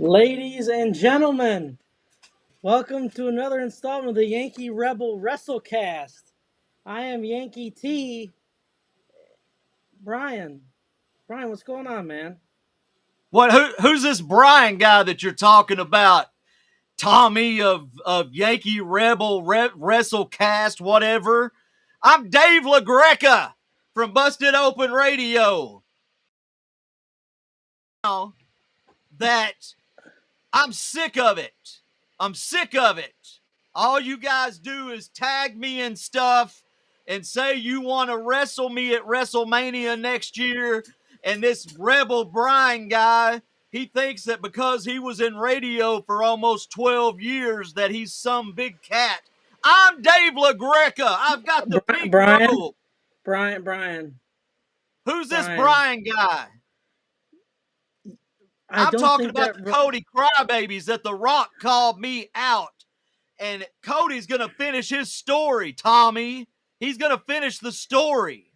Ladies and gentlemen, welcome to another installment of the Yankee Rebel Wrestlecast. I am Yankee T. Brian. Brian, what's going on, man? What? Who's this Brian guy that you're talking about? Tommy of Yankee Rebel Wrestlecast, whatever. I'm Dave LaGreca from Busted Open Radio. Now that I'm sick of it. I'm sick of it. All you guys do is tag me and stuff and say you want to wrestle me at WrestleMania next year. And this Rebel Brian guy, he thinks that because he was in radio for almost 12 years that he's some big cat. I'm Dave LaGreca. I've got the pink Brian, robe. Brian. Who's this Brian. Brian guy? I I'm don't talking think about that. the Cody Crybabies that The Rock called me out. And Cody's going to finish his story, Tommy. He's going to finish the story.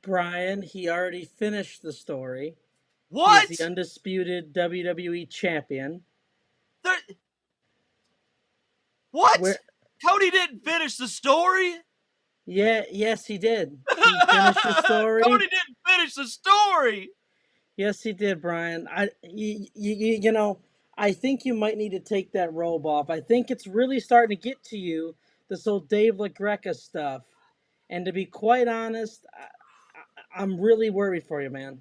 Brian, he already finished the story. What? He's the undisputed WWE champion. What? Cody didn't finish the story? Yes, he did. He finished the story. Cody didn't finish the story. Yes, he did, Brian. You know, I think you might need to take that robe off. I think it's really starting to get to you, this whole Dave LaGreca stuff. And to be quite honest, I'm really worried for you, man.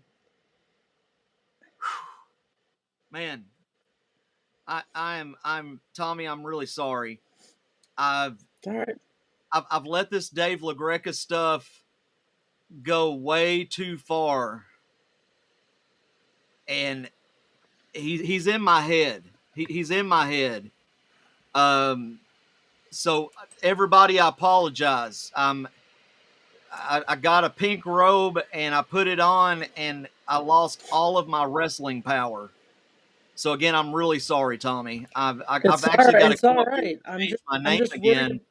Man, I'm Tommy. I'm really sorry. I've All right. I've let this Dave LaGreca stuff go way too far, and he's in my head. He's in my head. So everybody, I apologize. I got a pink robe and I put it on and I lost all of my wrestling power. So again, I'm really sorry, Tommy. I've actually got to come up here and change my name again.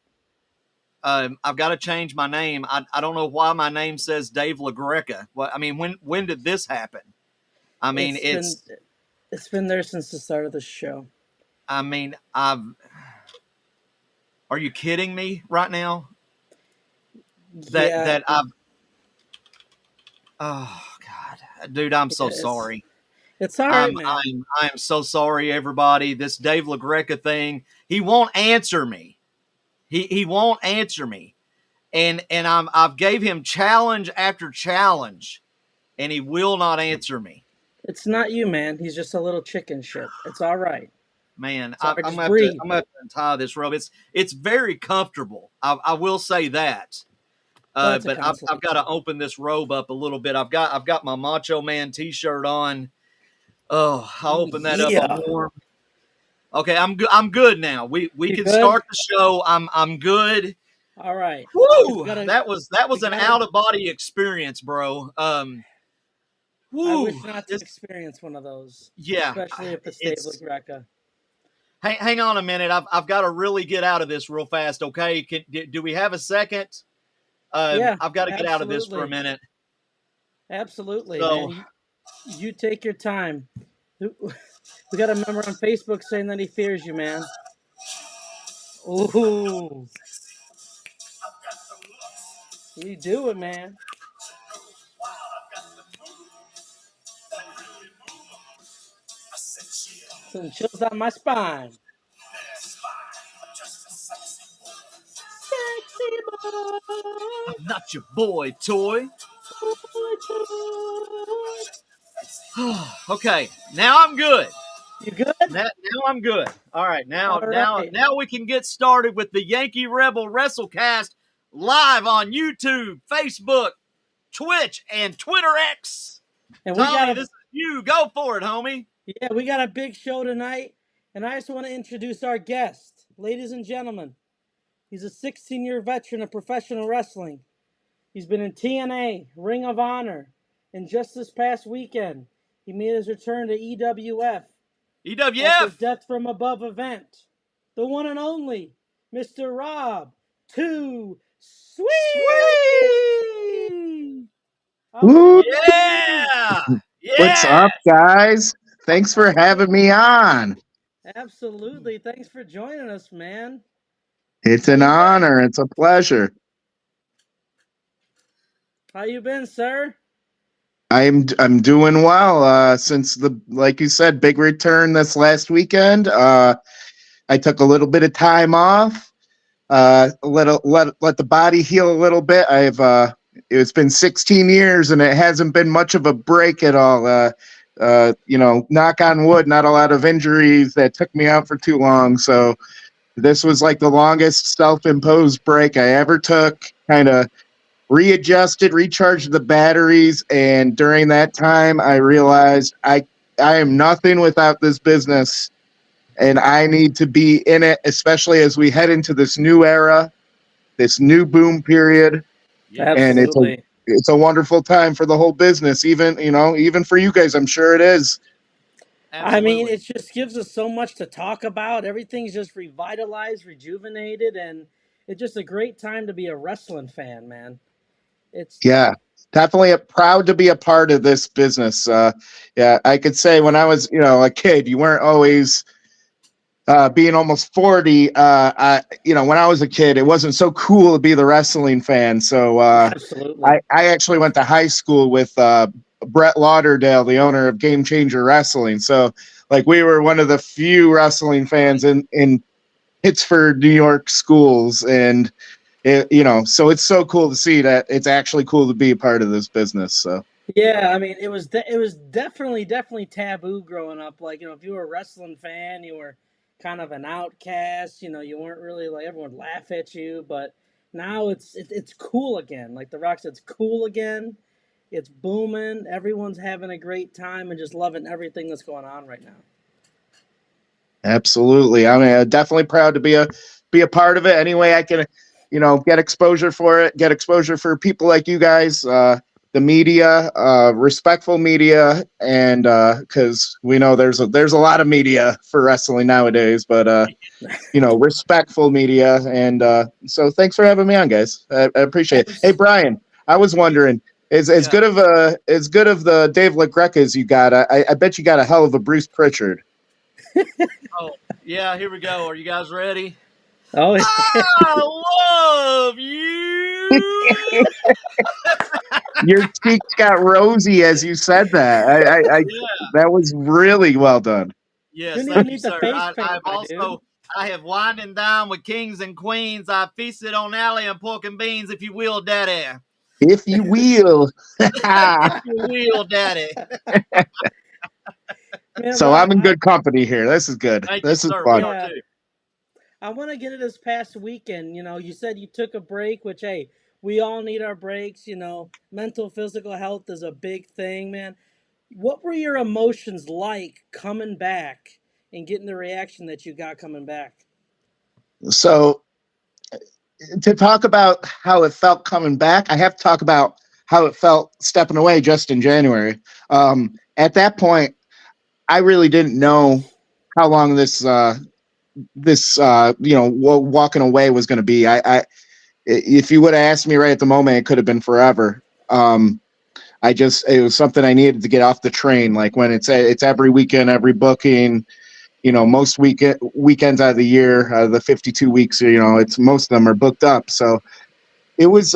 I've got to change my name. I don't know why my name says Dave LaGreca. Well, I mean, when did this happen? I mean, it's been there since the start of the show. I mean, are you kidding me right now? That I've. Oh God, dude, I'm so sorry. It's all right, man. I'm so sorry, everybody. This Dave LaGreca thing, he won't answer me. He won't answer me, and I've gave him challenge after challenge, and he will not answer me. It's not you, man. He's just a little chicken shit. It's all right. Man, I'm gonna have to untie this robe. It's very comfortable. I will say that. But I've got to open this robe up a little bit. I've got my Macho Man T-shirt on. Oh, I'll open that up more. Okay, I'm good now. We can good? Start the show. I'm good. All right. Woo! That was an out of body experience, bro. I wish not to experience one of those. Yeah, especially if it's Dave LaGreca. Hang on a minute. I've got to really get out of this real fast. Okay, do we have a second? Yeah, I've got to get out of this for a minute. Absolutely, so, man. You take your time. We got a member on Facebook saying that he fears you, man. Ooh. You do it, man. Some chills down my spine. Sexy boy. I'm not your boy, toy. Okay, now I'm good. You good? Now I'm good. All right, now we can get started with the Yankee Rebel Wrestlecast live on YouTube, Facebook, Twitch, and Twitter X. And Tommy, this is you. Go for it, homie. Yeah, we got a big show tonight, and I just want to introduce our guest. Ladies and gentlemen, he's a 16-year veteran of professional wrestling. He's been in TNA, Ring of Honor, and just this past weekend, he made his return to EWF. EWF! The Death from Above event. The one and only, Mr. Rob Too Sweet! Yeah! What's up, guys? Thanks for having me on. Absolutely. Thanks for joining us, man. It's How an you been? honor. It's a pleasure. How you been, sir? I'm doing well. Since the like you said, big return this last weekend. I took a little bit of time off. Let the body heal a little bit. It's been 16 years and it hasn't been much of a break at all. Knock on wood, not a lot of injuries that took me out for too long. So this was like the longest self-imposed break I ever took. Kind of readjusted, recharged the batteries, and during that time, I realized I am nothing without this business, and I need to be in it, especially as we head into this new era, this new boom period, and Yes. Absolutely. it's a wonderful time for the whole business. Even for you guys, I'm sure it is. I mean, Absolutely. it just gives us so much to talk about. Everything's just revitalized, rejuvenated, and it's just a great time to be a wrestling fan, man. It's Yeah, definitely proud to be a part of this business. Yeah, I could say when I was, a kid, you weren't always being almost 40. When I was a kid, it wasn't so cool to be the wrestling fan. So absolutely. I actually went to high school with Brett Lauderdale, the owner of Game Changer Wrestling. So like we were one of the few wrestling fans Nice. in Pittsford, New York schools, and so it's so cool to see that it's actually cool to be a part of this business. So Yeah, I mean, it was definitely taboo growing up. Like, if you were a wrestling fan, you were kind of an outcast. You weren't really like everyone would laugh at you. But now it's cool again. Like the Rock said, it's cool again. It's booming. Everyone's having a great time and just loving everything that's going on right now. absolutely, I mean, definitely proud to be a part of it. Any way I can, get exposure for it, get exposure for people like you guys, the media, respectful media, and because we know there's a lot of media for wrestling nowadays, but respectful media. And so thanks for having me on, guys. I appreciate it. Hey, Abs- Brian, I was wondering, as Yeah. good of the Dave LaGreca as you got, I bet you got a hell of a Bruce Pritchard. Oh, yeah. Here we go. Are you guys ready? oh, I love you. Your cheeks got rosy as you said that. I Yeah. that was really well done. you Yes. don't even Thank you, need the sir. face paint, I've my dude. also I have wined and dined with kings and queens. I feasted on alley and pork and beans, if you will, daddy. If you will. If you will, daddy. Man, So well, I'm in good company here. This is good. Thank you, This is sir. We fun. are yeah, too. I want to get into this past weekend. You said you took a break, which, hey, we all need our breaks. Mental, physical health is a big thing, man. What were your emotions like coming back and getting the reaction that you got coming back? So to talk about how it felt coming back, I have to talk about how it felt stepping away just in January. At that point, I really didn't know how long walking away was going to be. If you would have asked me right at the moment, it could have been forever. It was something I needed to get off the train. Like when it's every weekend, every booking, most weekends out of the year, the 52 weeks, it's most of them are booked up. So it was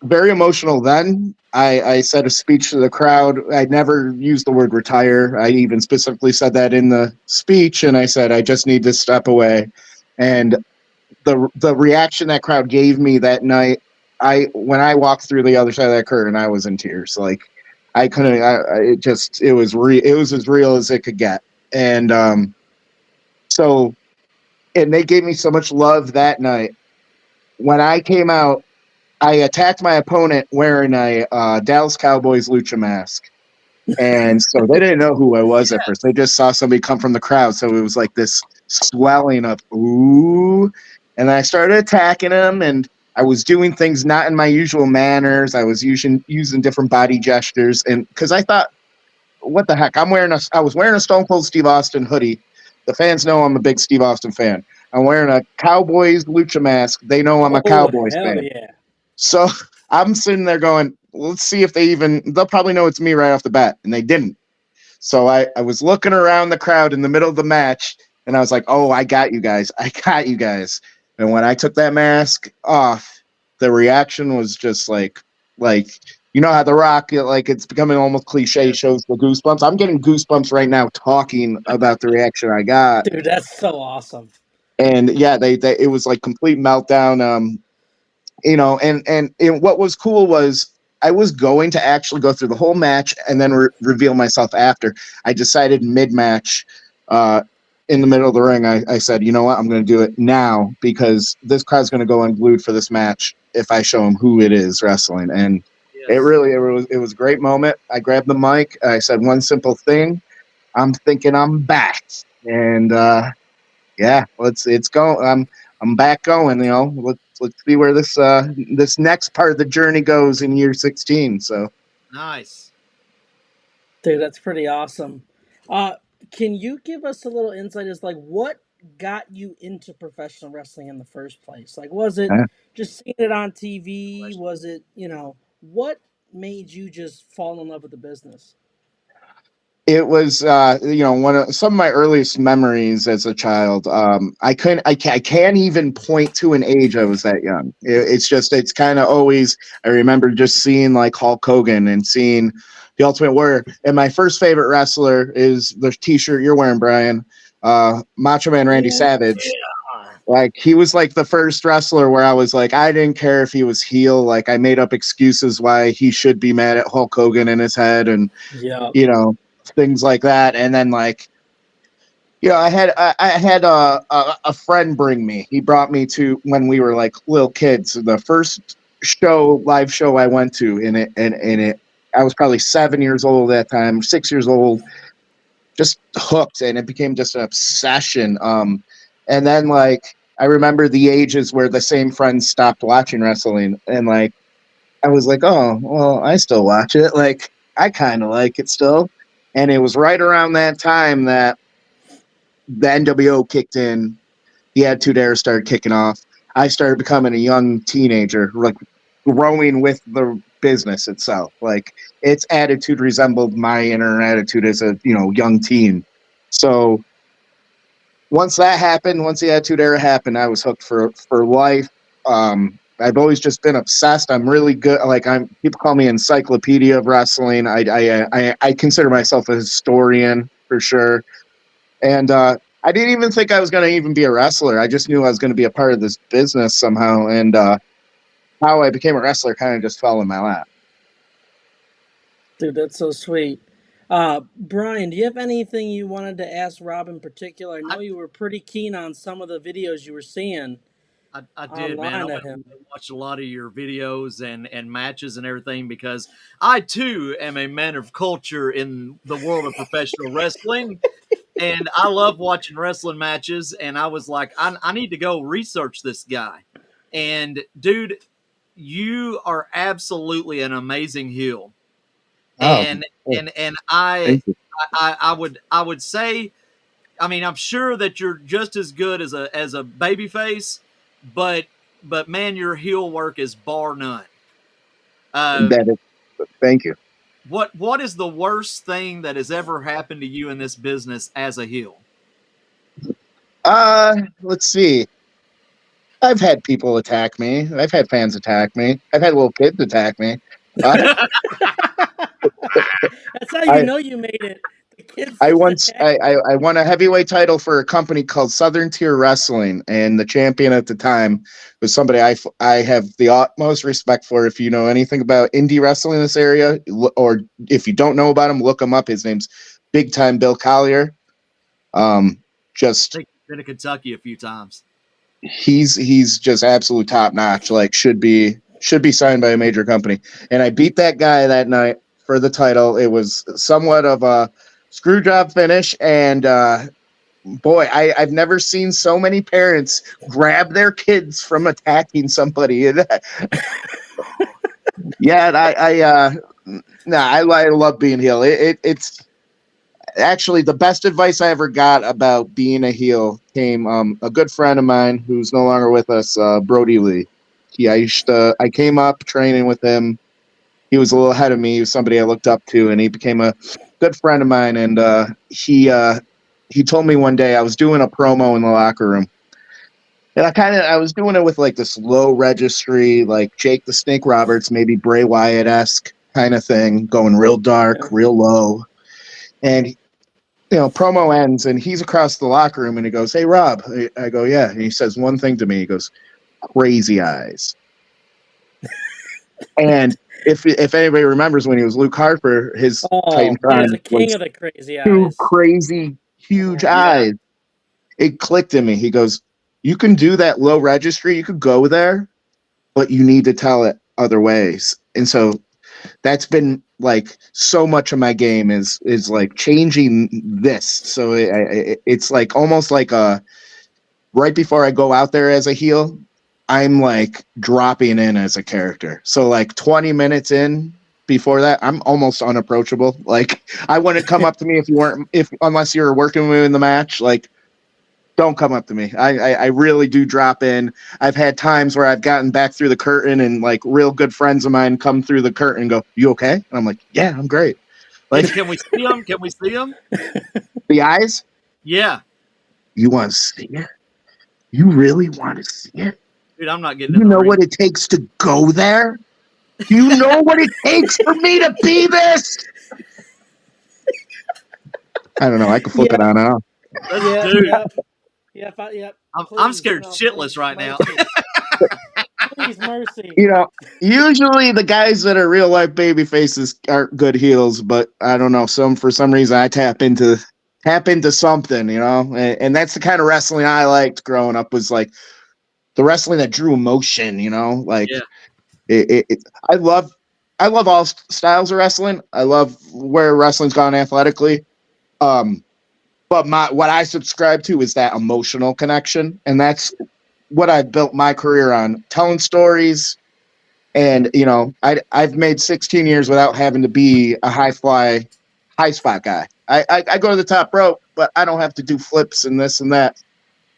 very emotional then. I said a speech to the crowd. I never used the word retire. I even specifically said that in the speech, and I said I just need to step away. And the reaction that crowd gave me that night, when I walked through the other side of that curtain, I was in tears. Like I couldn't. It was real. It was as real as it could get. And so, and they gave me so much love that night. When I came out, I attacked my opponent wearing a Dallas Cowboys lucha mask. And so they didn't know who I was at first. They just saw somebody come from the crowd. So it was like this swelling of, ooh. And then I started attacking him, and I was doing things not in my usual manners. I was using different body gestures. And because I thought, what the heck? I was wearing a Stone Cold Steve Austin hoodie. The fans know I'm a big Steve Austin fan. I'm wearing a Cowboys lucha mask. They know I'm a Oh, Cowboys hell fan. yeah. So I'm sitting there going, let's see if they'll probably know it's me right off the bat. And they didn't. So I was looking around the crowd in the middle of the match, and I was like, "Oh, I got you guys! I got you guys!" And when I took that mask off, the reaction was just like you know how The Rock, like it's becoming almost cliche, shows the goosebumps. I'm getting goosebumps right now talking about the reaction I got. Dude, that's so awesome. And yeah, they it was like complete meltdown. You know, and what was cool was I was going to actually go through the whole match and then reveal myself after. I decided mid match, in the middle of the ring, I said, you know what, I'm going to do it now because this crowd's going to go unglued for this match if I show them who it is wrestling. And Yes. it was a great moment. I grabbed the mic. I said one simple thing. I'm thinking I'm back. And yeah, it's going. I'm back going. You know, let's see where this next part of the journey goes in year 16. So Nice. Dude, that's pretty awesome. Uh, can you give us a little insight as like what got you into professional wrestling in the first place? Like, was it uh, just seeing it on TV? Was it, what made you just fall in love with the business? it was, one of some of my earliest memories as a child. I can't even point to an age I was that young. It's kind of always, I remember just seeing like Hulk Hogan and seeing the Ultimate Warrior. And my first favorite wrestler is the T-shirt you're wearing, Brian. Macho Man Randy Oh, Savage. yeah. Like he was like the first wrestler where I was like, I didn't care if he was heel. Like I made up excuses why he should be mad at Hulk Hogan in his head, and Yeah. you know things like that. And then like I had a friend bring me. He brought me to when we were like little kids. The first live show I went to in it. I was probably 7 years old at that time, 6 years old, just hooked, and it became just an obsession. And then like I remember the ages where the same friends stopped watching wrestling, and like I was like, oh well, I still watch it. Like I kind of like it still. And it was right around that time that the NWO kicked in, the Attitude Era started kicking off. I started becoming a young teenager, like growing with the business itself. Like its attitude resembled my inner attitude as a young teen. So once that happened, once the Attitude Era happened, I was hooked for life. I've always just been obsessed. I'm really good. Like people call me encyclopedia of wrestling. I consider myself a historian for sure. And I didn't even think I was going to even be a wrestler. I just knew I was going to be a part of this business somehow. And how I became a wrestler kind of just fell in my lap. Dude, that's so sweet. Brian, do you have anything you wanted to ask Rob in particular? I know I, you were pretty keen on some of the videos you were seeing I did, man. I online of went him. and watched a lot of your videos and matches and everything because I too am a man of culture in the world of professional wrestling. And I love watching wrestling matches. And I was like, I need to go research this guy. And dude, you are absolutely an amazing heel. Oh, And oh, and thank you. I would say, I mean, I'm sure that you're just as good as a baby face, but man, your heel work is bar none. Uh, That is, thank you. what is the worst thing that has ever happened to you in this business as a heel? Let's see. I've had people attack me. I've had fans attack me. I've had little kids attack me. Uh, That's how you I know you made it. The kids I just once attacked you. I won a heavyweight title for a company called Southern Tier Wrestling, and the champion at the time was somebody I have the utmost respect for. If you know anything about indie wrestling in this area, or if you don't know about him, look him up. His name's Big Time Bill Collier. I Just think you've been to Kentucky a few times. he's just absolute top notch. Like should be signed by a major company. And I beat that guy that night for the title. It was somewhat of a screw job finish, and boy, I've never seen so many parents grab their kids from attacking somebody. Yeah, I love being heel. It's actually the best advice I ever got about being a heel came a good friend of mine who's no longer with us, Brody Lee. I came up training with him. he was a little ahead of me. He was somebody I looked up to, and he became a good friend of mine. And he told me one day I was doing a promo in the locker room. And I was doing it with like this low registry, like Jake the Snake Roberts, maybe Bray Wyatt-esque kind of thing, going real dark, real low. And, promo ends and he's across the locker room and he goes, "Hey, Rob." I go, "Yeah." And he says one thing to me. He goes, "Crazy eyes." And if anybody remembers when he was Luke Harper, his Oh, he was Titantron the king was of the crazy two eyes. crazy, huge Yeah. eyes. It clicked in me. He goes, "You can do that low registry. You could go there, but you need to tell it other ways." And so that's been like so much of my game is like changing this. So it's like almost like right before I go out there as a heel, I'm like dropping in as a character. So like 20 minutes in before that, I'm almost unapproachable. Like I wouldn't come up to me unless you were working with me in the match. Like, don't come up to me. I really do drop in. I've had times where I've gotten back through the curtain and like real good friends of mine come through the curtain and go, "You okay?" And I'm like, "Yeah, I'm great." Like, Can we see them? Can we see them? the eyes? Yeah. You want to see it? You really want to see it? Dude, I'm not getting You in the know ring. what it takes to go there? Do you know what it takes for me to be this? I don't know. I could flip it on and off. Let's do it. Yep. I'm Please, scared shitless right now. Please, mercy. Usually the guys that are real life baby faces aren't good heels, but I don't know. For some reason I tap into something, and that's the kind of wrestling I liked growing up, was like the wrestling that drew emotion, like Yeah. I love all styles of wrestling. I love where wrestling's gone athletically. But what I subscribe to is that emotional connection, and that's what I built my career on, telling stories. And I've made 16 years without having to be a high spot guy. I go to the top rope, but I don't have to do flips and this and that,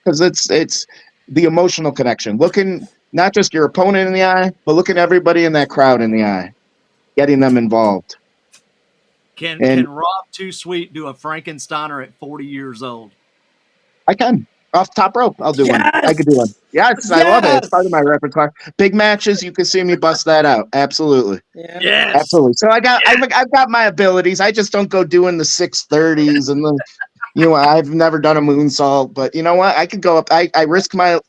because it's the emotional connection. Looking not just your opponent in the eye, but looking everybody in that crowd in the eye, getting them involved. Can Rob Too Sweet do a Frankensteiner at 40 years old? I can. Off top rope, I'll do one. I could do one. Yes, I love it. It's part of my repertoire. Big matches, you can see me bust that out. Absolutely. Yeah. Yes. Absolutely. So I've got my abilities. I just don't go doing the 630s and the I've never done a moonsault, but you know what? I could go up. I risk my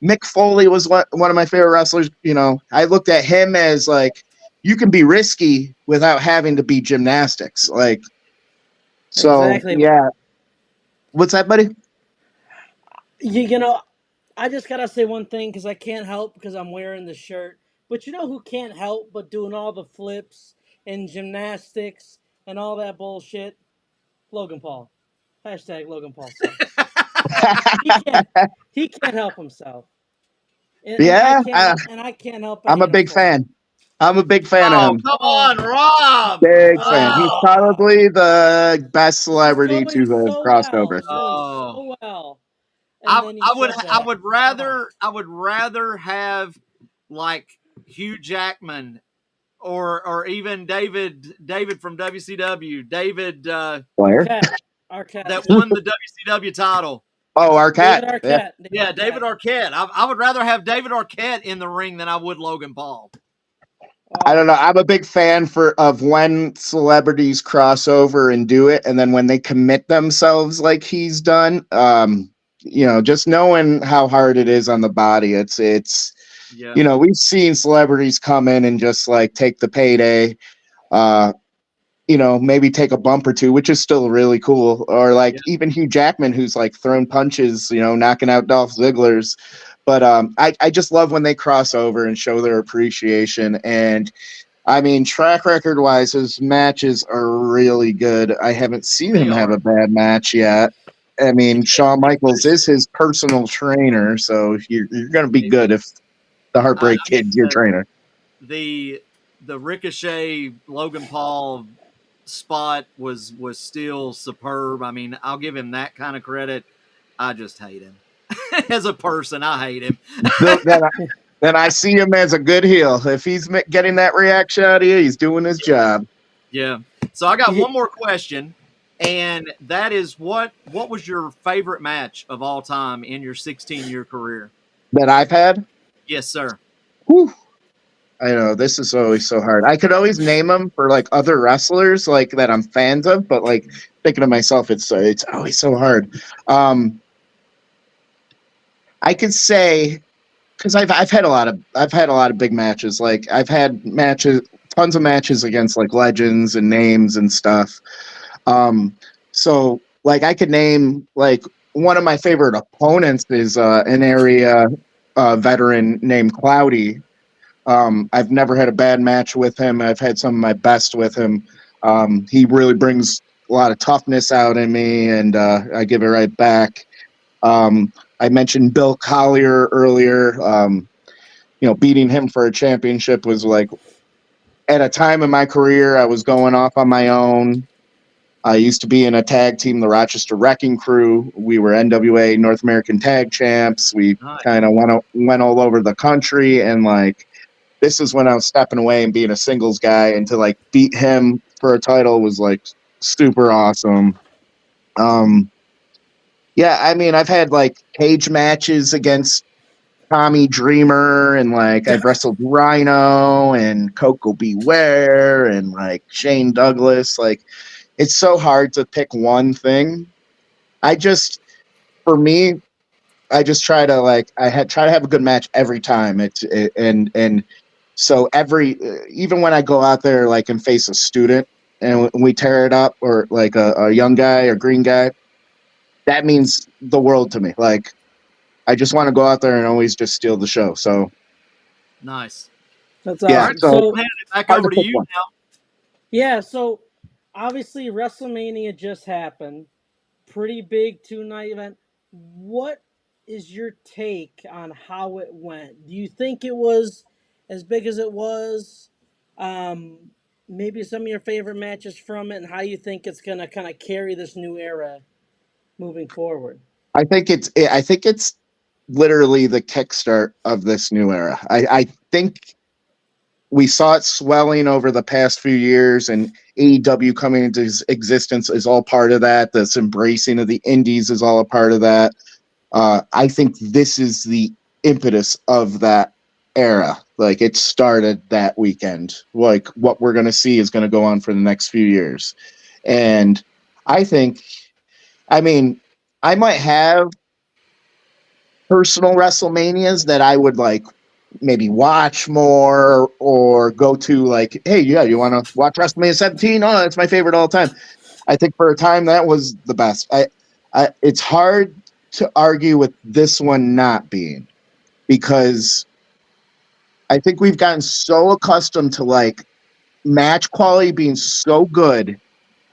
Mick Foley was one of my favorite wrestlers. I looked at him as like, you can be risky without having to be gymnastics. Like, so Exactly. yeah. What's that, buddy? I just gotta say one thing because I can't help because I'm wearing the shirt. But you know who can't help but doing all the flips and gymnastics and all that bullshit? Logan Paul. Hashtag Logan Paul sucks. he can't help himself. And Yeah, I can't help but I'm a hate him big for it. fan. I'm a big fan of Oh, him. come on, Rob. Big fan. He's Oh. probably the best He's just celebrity doing to have so crossed well. over. He's doing so well. And I, then he I would says I that. would rather have like Hugh Jackman or even David from WCW, Arquette. that won the WCW title. Oh, Arquette. David Arquette. Yeah, David Arquette. I would rather have David Arquette in the ring than I would Logan Paul. I don't know. I'm a big fan of when celebrities cross over and do it, and then when they commit themselves like he's done. Just knowing how hard it is on the body. It's we've seen celebrities come in and just like take the payday. Maybe take a bump or two, which is still really cool. Or like even Hugh Jackman, who's like throwing punches, knocking out Dolph Ziggler's. But I just love when they cross over and show their appreciation. And I mean, track record wise, his matches are really good. I haven't seen him have a bad match yet. I mean, Shawn Michaels is his personal trainer, so you're going to be good if the Heartbreak Kid's your trainer. The Ricochet Logan Paul spot was still superb. I mean, I'll give him that kind of credit. I just hate him as a person. I hate him. then I see him as a good heel. If he's getting that reaction out of you, he's doing his job. Yeah. So I got Ye- one more question, and that is what was your favorite match of all time in your 16-year career? That I've had. Yes, sir. Whew. I know this is always so hard. I could always name them for like other wrestlers like that I'm fans of, but like thinking of myself, it's always so hard. I could say because I've had a lot of big matches. Like I've had matches, tons of matches against like legends and names and stuff. So like I could name like one of my favorite opponents is an area veteran named Cloudy. I've never had a bad match with him. I've had some of my best with him. He really brings a lot of toughness out in me, and I give it right back. I mentioned Bill Collier earlier. Beating him for a championship was like at a time in my career I was going off on my own. I used to be in a tag team, the Rochester Wrecking Crew. We were NWA North American Tag Champs. We Nice. kind of went all over the country, and like this is when I was stepping away and being a singles guy, and to like beat him for a title was like super awesome. Yeah, I mean, I've had like cage matches against Tommy Dreamer, and like I've wrestled Rhino and Coco Beware and like Shane Douglas. Like it's so hard to pick one thing. For me, I just try to try to have a good match every time. And so even when I go out there like and face a student and we tear it up, or like a young guy or green guy, that means the world to me. Like I just want to go out there and always just steal the show. So Nice. That's All yeah, right, awesome. so So I'm handing it back hard to over to pick you one. now. yeah, so obviously WrestleMania just happened. Pretty big 2 night event. What is your take on how it went? Do you think it was as big as it was? Um, Maybe some of your favorite matches from it, and how you think it's gonna kind of carry this new era moving forward. I think it's literally the kickstart of this new era. I think we saw it swelling over the past few years, and AEW coming into existence is all part of that. This embracing of the indies is all a part of that. I think this is the impetus of that era. Like it started that weekend. Like what we're going to see is going to go on for the next few years. And I think, I mean, I might have personal WrestleManias that I would like maybe watch more or go to like, hey, yeah, you want to watch WrestleMania 17? Oh, that's my favorite all time. I think for a time that was the best. It's hard to argue with this one not being, because I think we've gotten so accustomed to like match quality being so good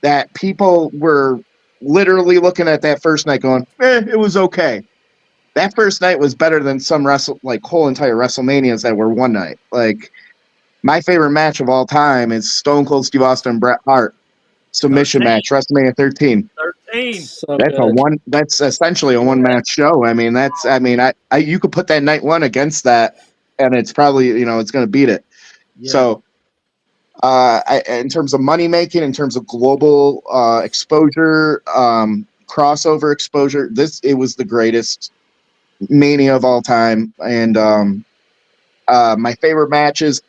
that people were literally looking at that first night going, it was okay. That first night was better than some whole entire WrestleManias that were one night. Like my favorite match of all time is Stone Cold Steve Austin and Bret Hart submission 13. match, WrestleMania 13. 13. So good. That's essentially a one match show. I mean, you could put that night one against that, and it's probably it's going to beat it. Yeah. So, in terms of money making, in terms of global exposure, crossover exposure, it was the greatest Mania of all time. And my favorite matches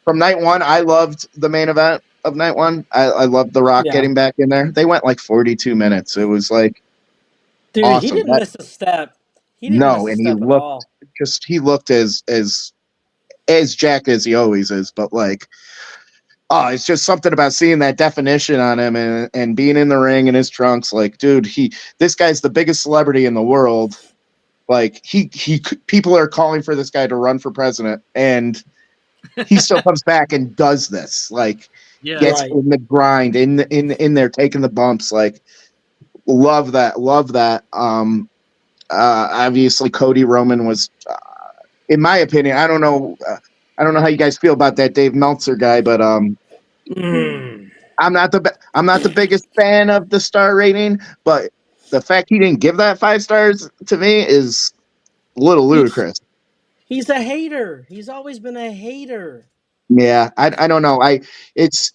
from night one, I loved the main event of night one. I loved The Rock Yeah. getting back in there. They went like 42 minutes. It was like Dude, he awesome. didn't miss a step. He didn't No, miss a and step at all. he looked as jacked as he always is, but like, oh, it's just something about seeing that definition on him and being in the ring in his trunks. Like, dude, this guy's the biggest celebrity in the world. Like people are calling for this guy to run for president, and he still comes back and does this. Like, Yeah. gets Right. in the grind, in there, taking the bumps. Like, love that. Obviously, Cody Roman was, in my opinion, I don't know how you guys feel about that Dave Meltzer guy, but Mm. I'm not the biggest fan of the star rating, but the fact he didn't give that 5 stars to me is a little ludicrous. He's a hater. He's always been a hater. Yeah, I don't know. It's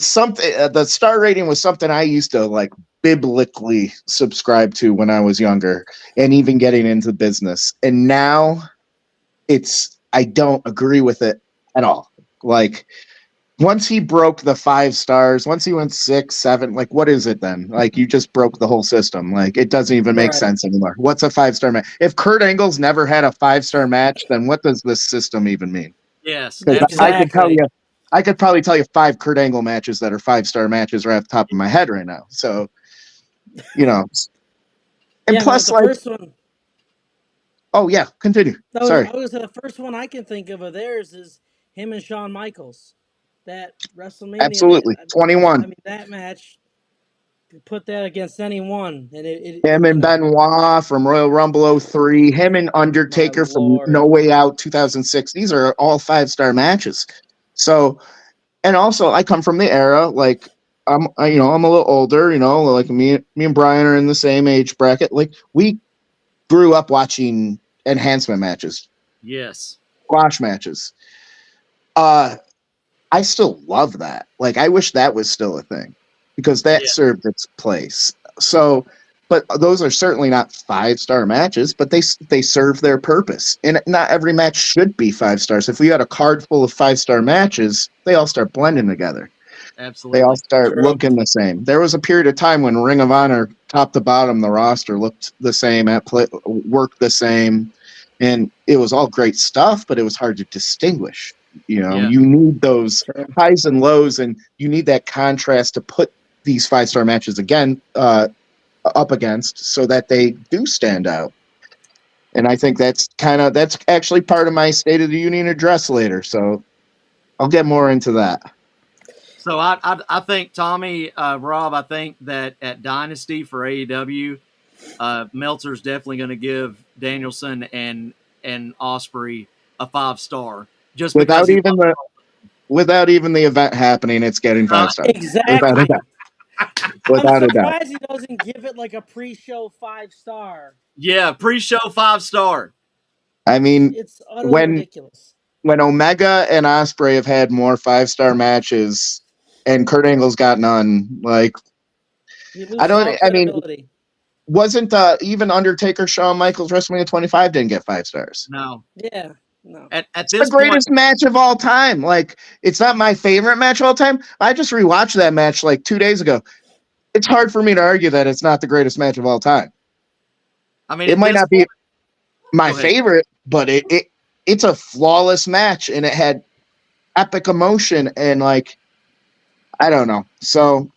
something. The star rating was something I used to like biblically subscribe to when I was younger, and even getting into business. And now I don't agree with it at all. Like once he broke the 5 stars, once he went 6, 7, like what is it then? Like you just broke the whole system. Like it doesn't even make Right. sense anymore. What's a 5-star match? If Kurt Angle's never had a 5-star match, then what does this system even mean? Yes, Because absolutely. I could probably tell you 5 Kurt Angle matches that are 5-star matches right off the top of my head right now. So, you know, and Yeah, no, plus, the like, first one. oh yeah, continue. Sorry, I was the first one I can think of theirs is him and Shawn Michaels. That WrestleMania. absolutely, 21. I mean, that match. Put that against anyone, and Him and Benoit from Royal Rumble 03, him and my Undertaker from lord. No Way Out 2006. These are all 5-star matches. So, and also, I come from the era like I'm a little older. Like me and Brian are in the same age bracket. Like we grew up watching enhancement matches, Yes. squash matches. I still love that. Like I wish that was still a thing because that served its place. So, but those are certainly not 5-star matches, but they serve their purpose. And not every match should be 5 stars. If we had a card full of 5-star matches, they all start blending together. They all Absolutely. start True. looking the same. There was a period of time when Ring of Honor, top to bottom, the roster looked the same, worked the same, and it was all great stuff, but it was hard to distinguish. Yeah. You need those True. highs and lows, and you need that contrast to put these 5-star matches again up against, so that they do stand out. And I think that's actually part of my State of the Union address later. So I'll get more into that. So I think Tommy, Rob, I think that at Dynasty for AEW, Meltzer's definitely going to give Danielson and Osprey a 5-star just because Without even the event happening, it's getting 5 stars. Without a Exactly. doubt. I'm Without a doubt. surprised he doesn't give it like a pre-show 5-star. Yeah, pre-show 5-star. I mean, It's utterly ridiculous. when Omega and Osprey have had more 5-star matches, and Kurt Angle's got none, like He loses all credibility. wasn't even Undertaker, Shawn Michaels, WrestleMania 25 didn't get 5 stars. No. Yeah. No. At It's this the greatest match of all time. Like, it's not my favorite match of all time. I just rewatched that match like 2 days ago. It's hard for me to argue that it's not the greatest match of all time. I mean, It might not be my favorite, but it's a flawless match, and it had epic emotion, and like, I don't know. So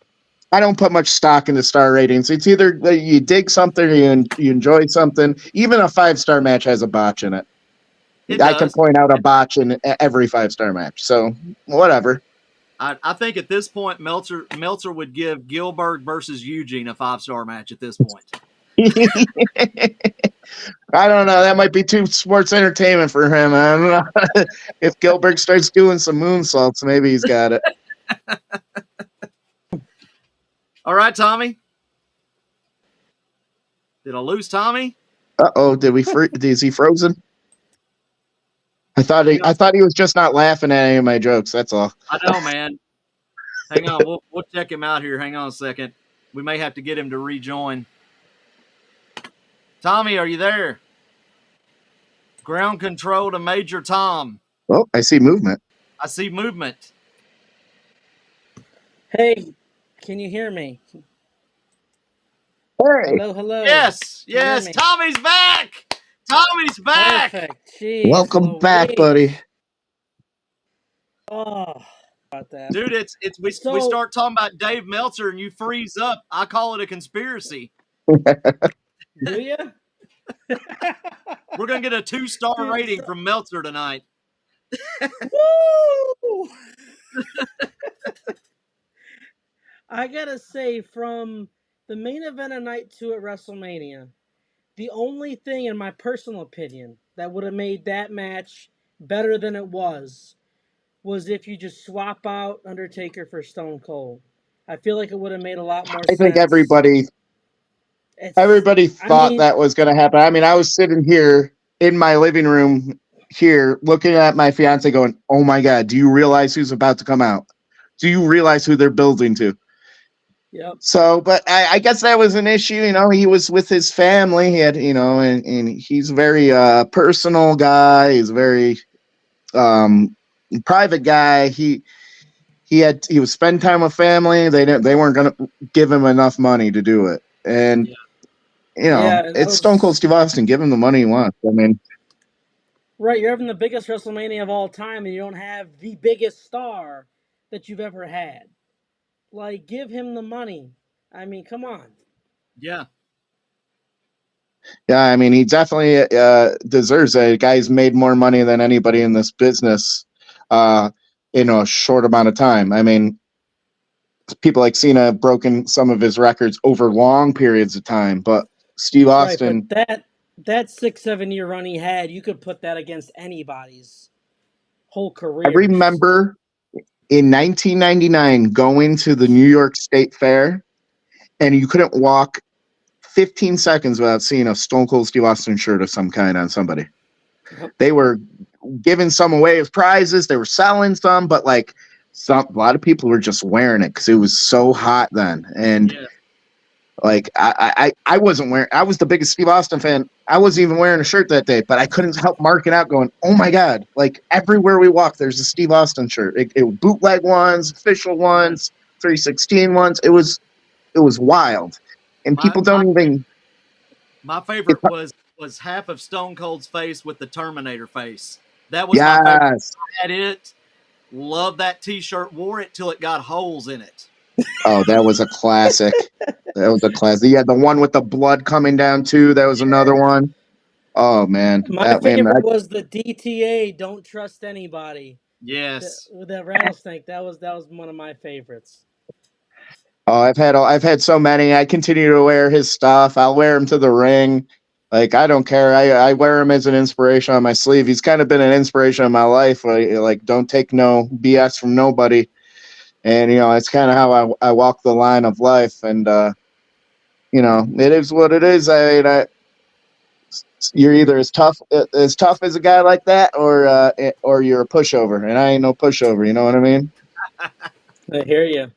I don't put much stock into star ratings. It's either you dig something or you enjoy something. Even a 5-star match has a botch in it. I can point out a botch in every 5-star match. So whatever. I think at this point, Meltzer would give Gilbert versus Eugene a 5-star match at this point. I don't know. That might be too sports entertainment for him. I don't know. If Gilbert starts doing some moonsaults, maybe he's got it. All right, Tommy. Did I lose Tommy? Uh-oh, is he frozen? I thought he was just not laughing at any of my jokes. That's all. I know, man. Hang on, we'll check him out here. Hang on a second. We may have to get him to rejoin. Tommy, are you there? Ground control to Major Tom. Oh, I see movement. I see movement. Hey, can you hear me? Hey. Hello. Yes. Tommy's back. Tommy's back. Perfect. Jeez, welcome back, buddy. Oh, about that, dude. We start talking about Dave Meltzer and you freeze up. I call it a conspiracy. Do you? We're gonna get a 2-star rating from Meltzer tonight. Woo! I gotta say, from the main event of night 2 at WrestleMania, the only thing, in my personal opinion, that would have made that match better than it was if you just swap out Undertaker for Stone Cold. I feel like it would have made a lot more sense. I think everybody thought that was going to happen. I mean, I was sitting here in my living room here, looking at my fiance, going, "Oh my god, do you realize who's about to come out? Do you realize who they're building to?" Yep. So, but I guess that was an issue. He was with his family. He had, and he's a very personal guy. He's a very um, private guy. He was spend time with family. They weren't going to give him enough money to do it. And Yeah. Yeah, and that it's Stone Cold was Steve Austin. Give him the money he wants. I mean, right. You're having the biggest WrestleMania of all time, and you don't have the biggest star that you've ever had. Like, give him the money. I mean, come on. Yeah. yeah, I mean, he definitely deserves it. The guy's made more money than anybody in this business uh, in a short amount of time. I mean, people like Cena have broken some of his records over long periods of time, but Steve Right, but Austin, that 6 7 year run he had, you could put that against anybody's whole I careers. remember in 1999 going to the New York State Fair, and you couldn't walk 15 seconds without seeing a Stone Cold Steve Austin shirt of some kind on somebody. Yep. They were giving some away as prizes. They were selling some, but like a lot of people were just wearing it because it was so hot then. And Yeah. like I wasn't wearing. I was the biggest Steve Austin fan. I wasn't even wearing a shirt that day, but I couldn't help marking out, going, "Oh my god!" Like everywhere we walk, there's a Steve Austin shirt. It bootleg ones, official Yeah. ones, 316 ones. It was wild, and My people my don't even. my It, favorite was half of Stone Cold's face with the Terminator face. That was my favorite. yes. I had it. Loved that T-shirt. Wore it till it got holes in it. Oh, that was a classic. That was a classic. Yeah, the one with the blood coming down too. That was another one. Oh man, My that man. favorite was the DTA. Don't trust anybody. Yes. With that rattlesnake, that was one of my favorites. Oh, I've had so many. I continue to wear his stuff. I'll wear him to the ring. Like I don't care. I wear him as an inspiration on my sleeve. He's kind of been an inspiration in my life. Like don't take no BS from nobody. And it's kind of how I walk the line of life. And it is what it is. You're either as tough as a guy like that, or you're a pushover. And I ain't no pushover. You know what I mean? I hear you.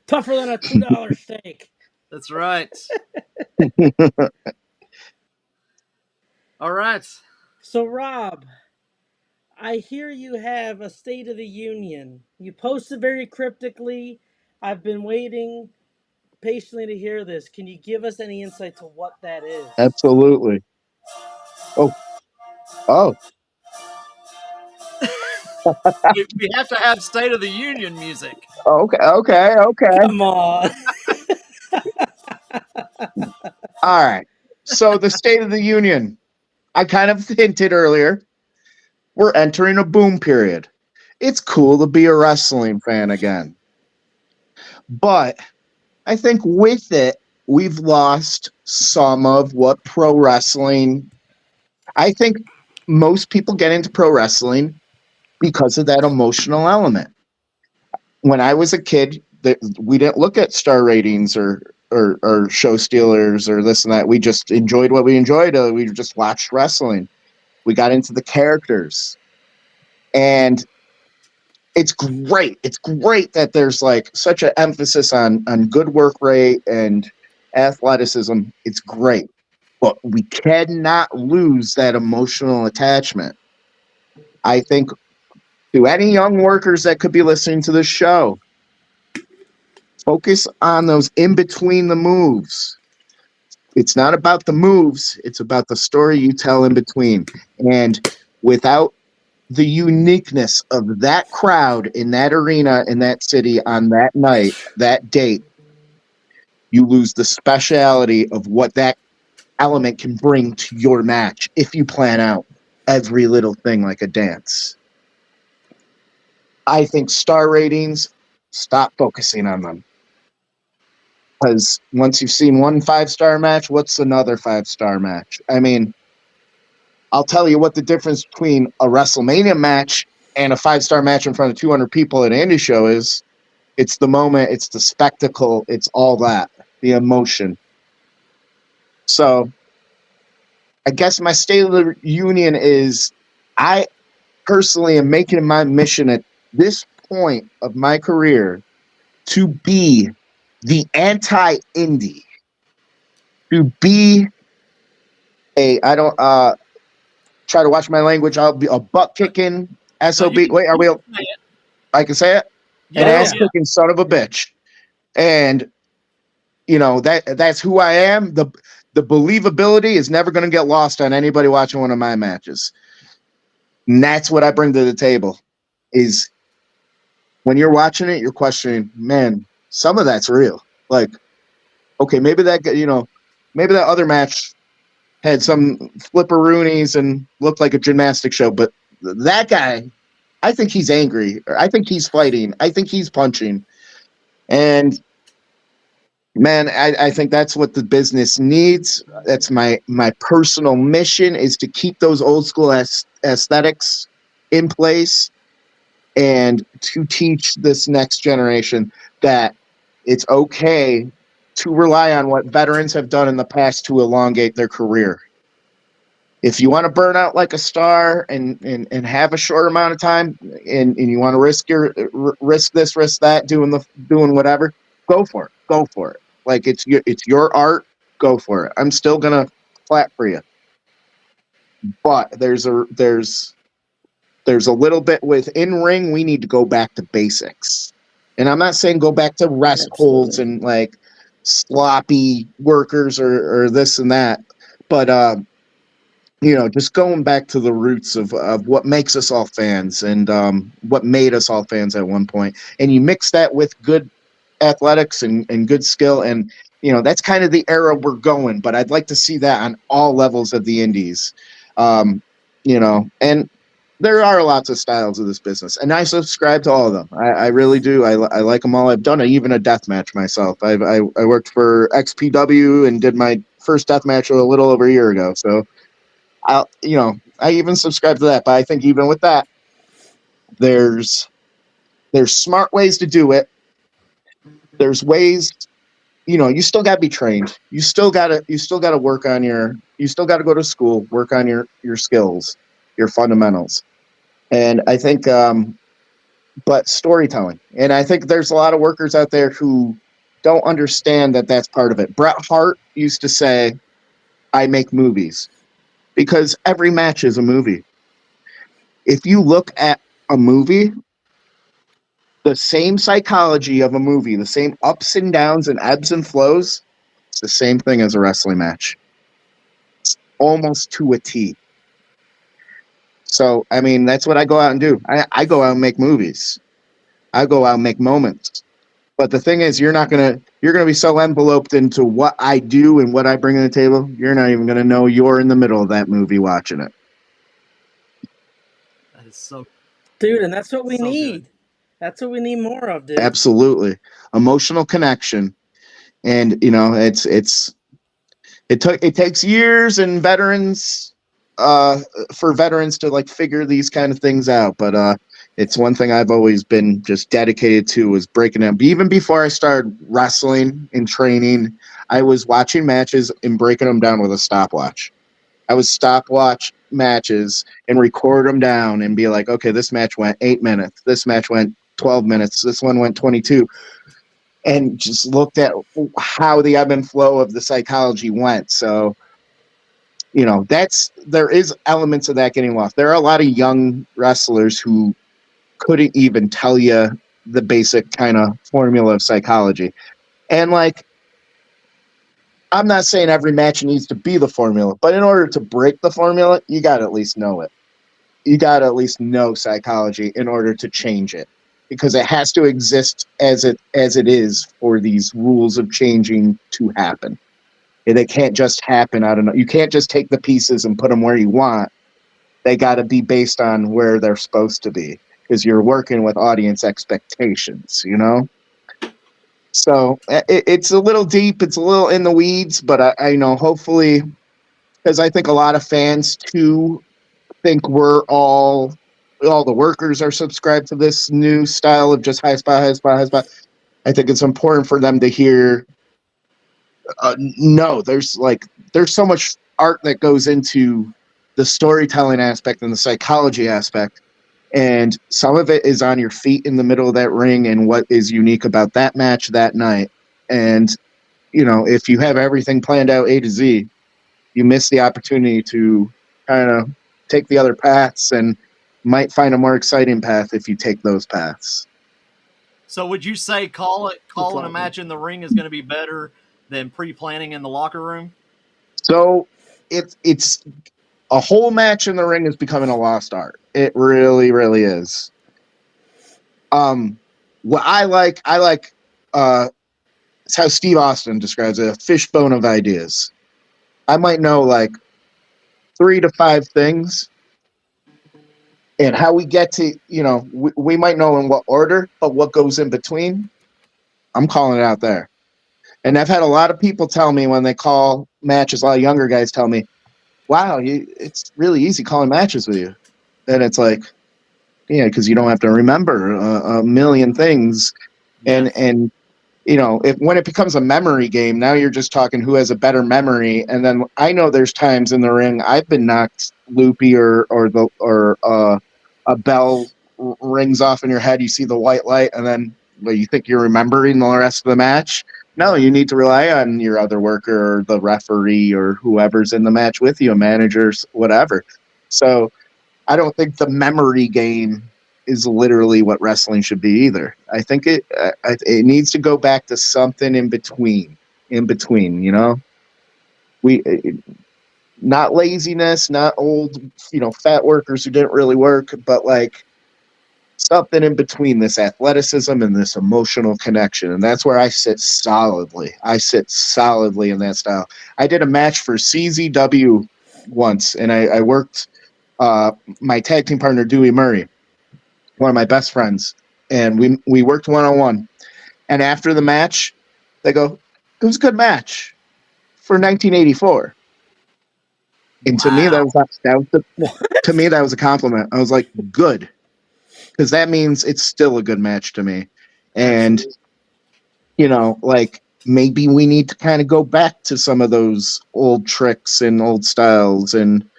Tougher than a $2 steak. That's right. All right. So, Rob, I hear you have a State of the Union. You posted very cryptically. I've been waiting patiently to hear this. Can you give us any insight to what that is? Absolutely. Oh, oh, We have to have State of the Union music. okay, okay, okay. Come on. All right. So the State of the Union, I kind of hinted earlier, we're entering a boom period. It's cool to be a wrestling fan again. But I think with it, we've lost some of what pro wrestling. I think most people get into pro wrestling because of that emotional element. When I was a kid, we didn't look at star ratings or show stealers or this and that. We just enjoyed what we enjoyed. We just watched wrestling. We got into the characters, and it's great. It's great that there's like such an emphasis on good work rate and athleticism. It's great, but we cannot lose that emotional attachment. I think to any young workers that could be listening to this show, focus on those in between the moves. It's not about the moves, it's about the story you tell in between. And without the uniqueness of that crowd in that arena in that city on that night, that date, you lose the speciality of what that element can bring to your match if you plan out every little thing like a dance. I think star ratings, stop focusing on them. Because once you've seen one 5-star match, what's another 5-star match? I mean, I'll tell you what the difference between a WrestleMania match and a 5-star match in front of 200 people at an indie show is. It's the moment, it's the spectacle, it's all that, the emotion. So I guess my state of the union is I personally am making it my mission at this point of my career to be the anti-indie, to be I don't try to watch my language. I'll be a butt kicking No, SOB. Wait, are we? I can say it? An Yeah, ass kicking son of a bitch. And that's who I am. The believability is never going to get lost on anybody watching one of my matches. And that's what I bring to the table is when you're watching it, you're questioning, man, some of that's real. Like, okay, maybe maybe that other match had some flipperoonies and looked like a gymnastic show, but that guy, I think he's angry. I think he's fighting. I think he's punching. And man, I think that's what the business needs. That's my personal mission is to keep those old school aesthetics in place and to teach this next generation that it's okay to rely on what veterans have done in the past to elongate their career. If you want to burn out like a star and have a short amount of time and you want to risk this, risk that, doing whatever, go for it. Go for it. Like it's your art, go for it. I'm still gonna clap for you. But there's a little bit with in ring, we need to go back to basics. And I'm not saying go back to rest holds and like sloppy workers or this and that, but just going back to the roots of what makes us all fans and what made us all fans at one point. And you mix that with good athletics and good skill. And, that's kind of the era we're going. But I'd like to see that on all levels of the indies. And there are lots of styles of this business. And I subscribe to all of them. I really do. I like them all. I've done even a death match myself. I worked for XPW and did my first death match a little over a year ago. So, I even subscribe to that, but I think even with that, there's smart ways to do it. There's ways, you still got to be trained. You still got to work on you still got to go to school, work on your skills, your fundamentals. And I think, but storytelling. And I think there's a lot of workers out there who don't understand that that's part of it. Bret Hart used to say, I make movies. Because every match is a movie. If you look at a movie, the same psychology of a movie, the same ups and downs and ebbs and flows, it's the same thing as a wrestling match. It's almost to a T. So, I mean, that's what I go out and do. I go out and make movies. I go out and make moments. But the thing is, you're gonna be so enveloped into what I do and what I bring to the table, you're not even gonna know you're in the middle of that movie watching it. That is so, dude, and that's what we so need. good. That's what we need more of, dude. Absolutely, emotional connection, and it takes years and veterans for veterans to like figure these kind of things out, but it's one thing I've always been just dedicated to was breaking down. Even before I started wrestling and training, I was watching matches and breaking them down with a stopwatch. I would stopwatch matches and record them down and be like, okay, this match went 8 minutes. This match went 12 minutes. This one went 22. And just looked at how the ebb and flow of the psychology went. So, there is elements of that getting lost. There are a lot of young wrestlers who couldn't even tell you the basic kind of formula of psychology. And like, I'm not saying every match needs to be the formula, but in order to break the formula, you got to at least know it. You got to at least know psychology in order to change it, because it has to exist as it is for these rules of changing to happen. And they can't just happen. I don't know. You can't just take the pieces and put them where you want. They got to be based on where they're supposed to be, because you're working with audience expectations, So it's a little deep, it's a little in the weeds, but I know hopefully, because I think a lot of fans too think we're all the workers are subscribed to this new style of just high spot. I think it's important for them to hear No, there's so much art that goes into the storytelling aspect and the psychology aspect, and some of it is on your feet in the middle of that ring and what is unique about that match that night. And if you have everything planned out A to Z, you miss the opportunity to kind of take the other paths and might find a more exciting path if you take those paths. So would you say calling a match in the ring is going to be better than pre-planning in the locker room? So it's a whole match in the ring is becoming a lost art. It really, really is. What I like it's how Steve Austin describes it, a fishbone of ideas. I might know like 3 to 5 things, and how we get to, we might know in what order, but what goes in between, I'm calling it out there. And I've had a lot of people tell me when they call matches, a lot of younger guys tell me, wow, it's really easy calling matches with you. And it's like, yeah, because you don't have to remember a million things. Yeah. And when it becomes a memory game, now you're just talking who has a better memory. And then I know there's times in the ring I've been knocked loopy or a bell rings off in your head. You see the white light, and then you think you're remembering the rest of the match. No, you need to rely on your other worker or the referee or whoever's in the match with you, managers, whatever. So I don't think the memory game is literally what wrestling should be either. I think it needs to go back to something in between, we not laziness, not old, fat workers who didn't really work, but like something in between this athleticism and this emotional connection. And that's where I sit solidly. I sit solidly in that style. I did a match for CZW once, and I worked my tag team partner, Dewey Murray, one of my best friends, and we worked one-on-one. And after the match, they go, it was a good match for 1984. And to me, that was a compliment. I was like, good, because that means it's still a good match to me. And maybe we need to kind of go back to some of those old tricks and old styles, and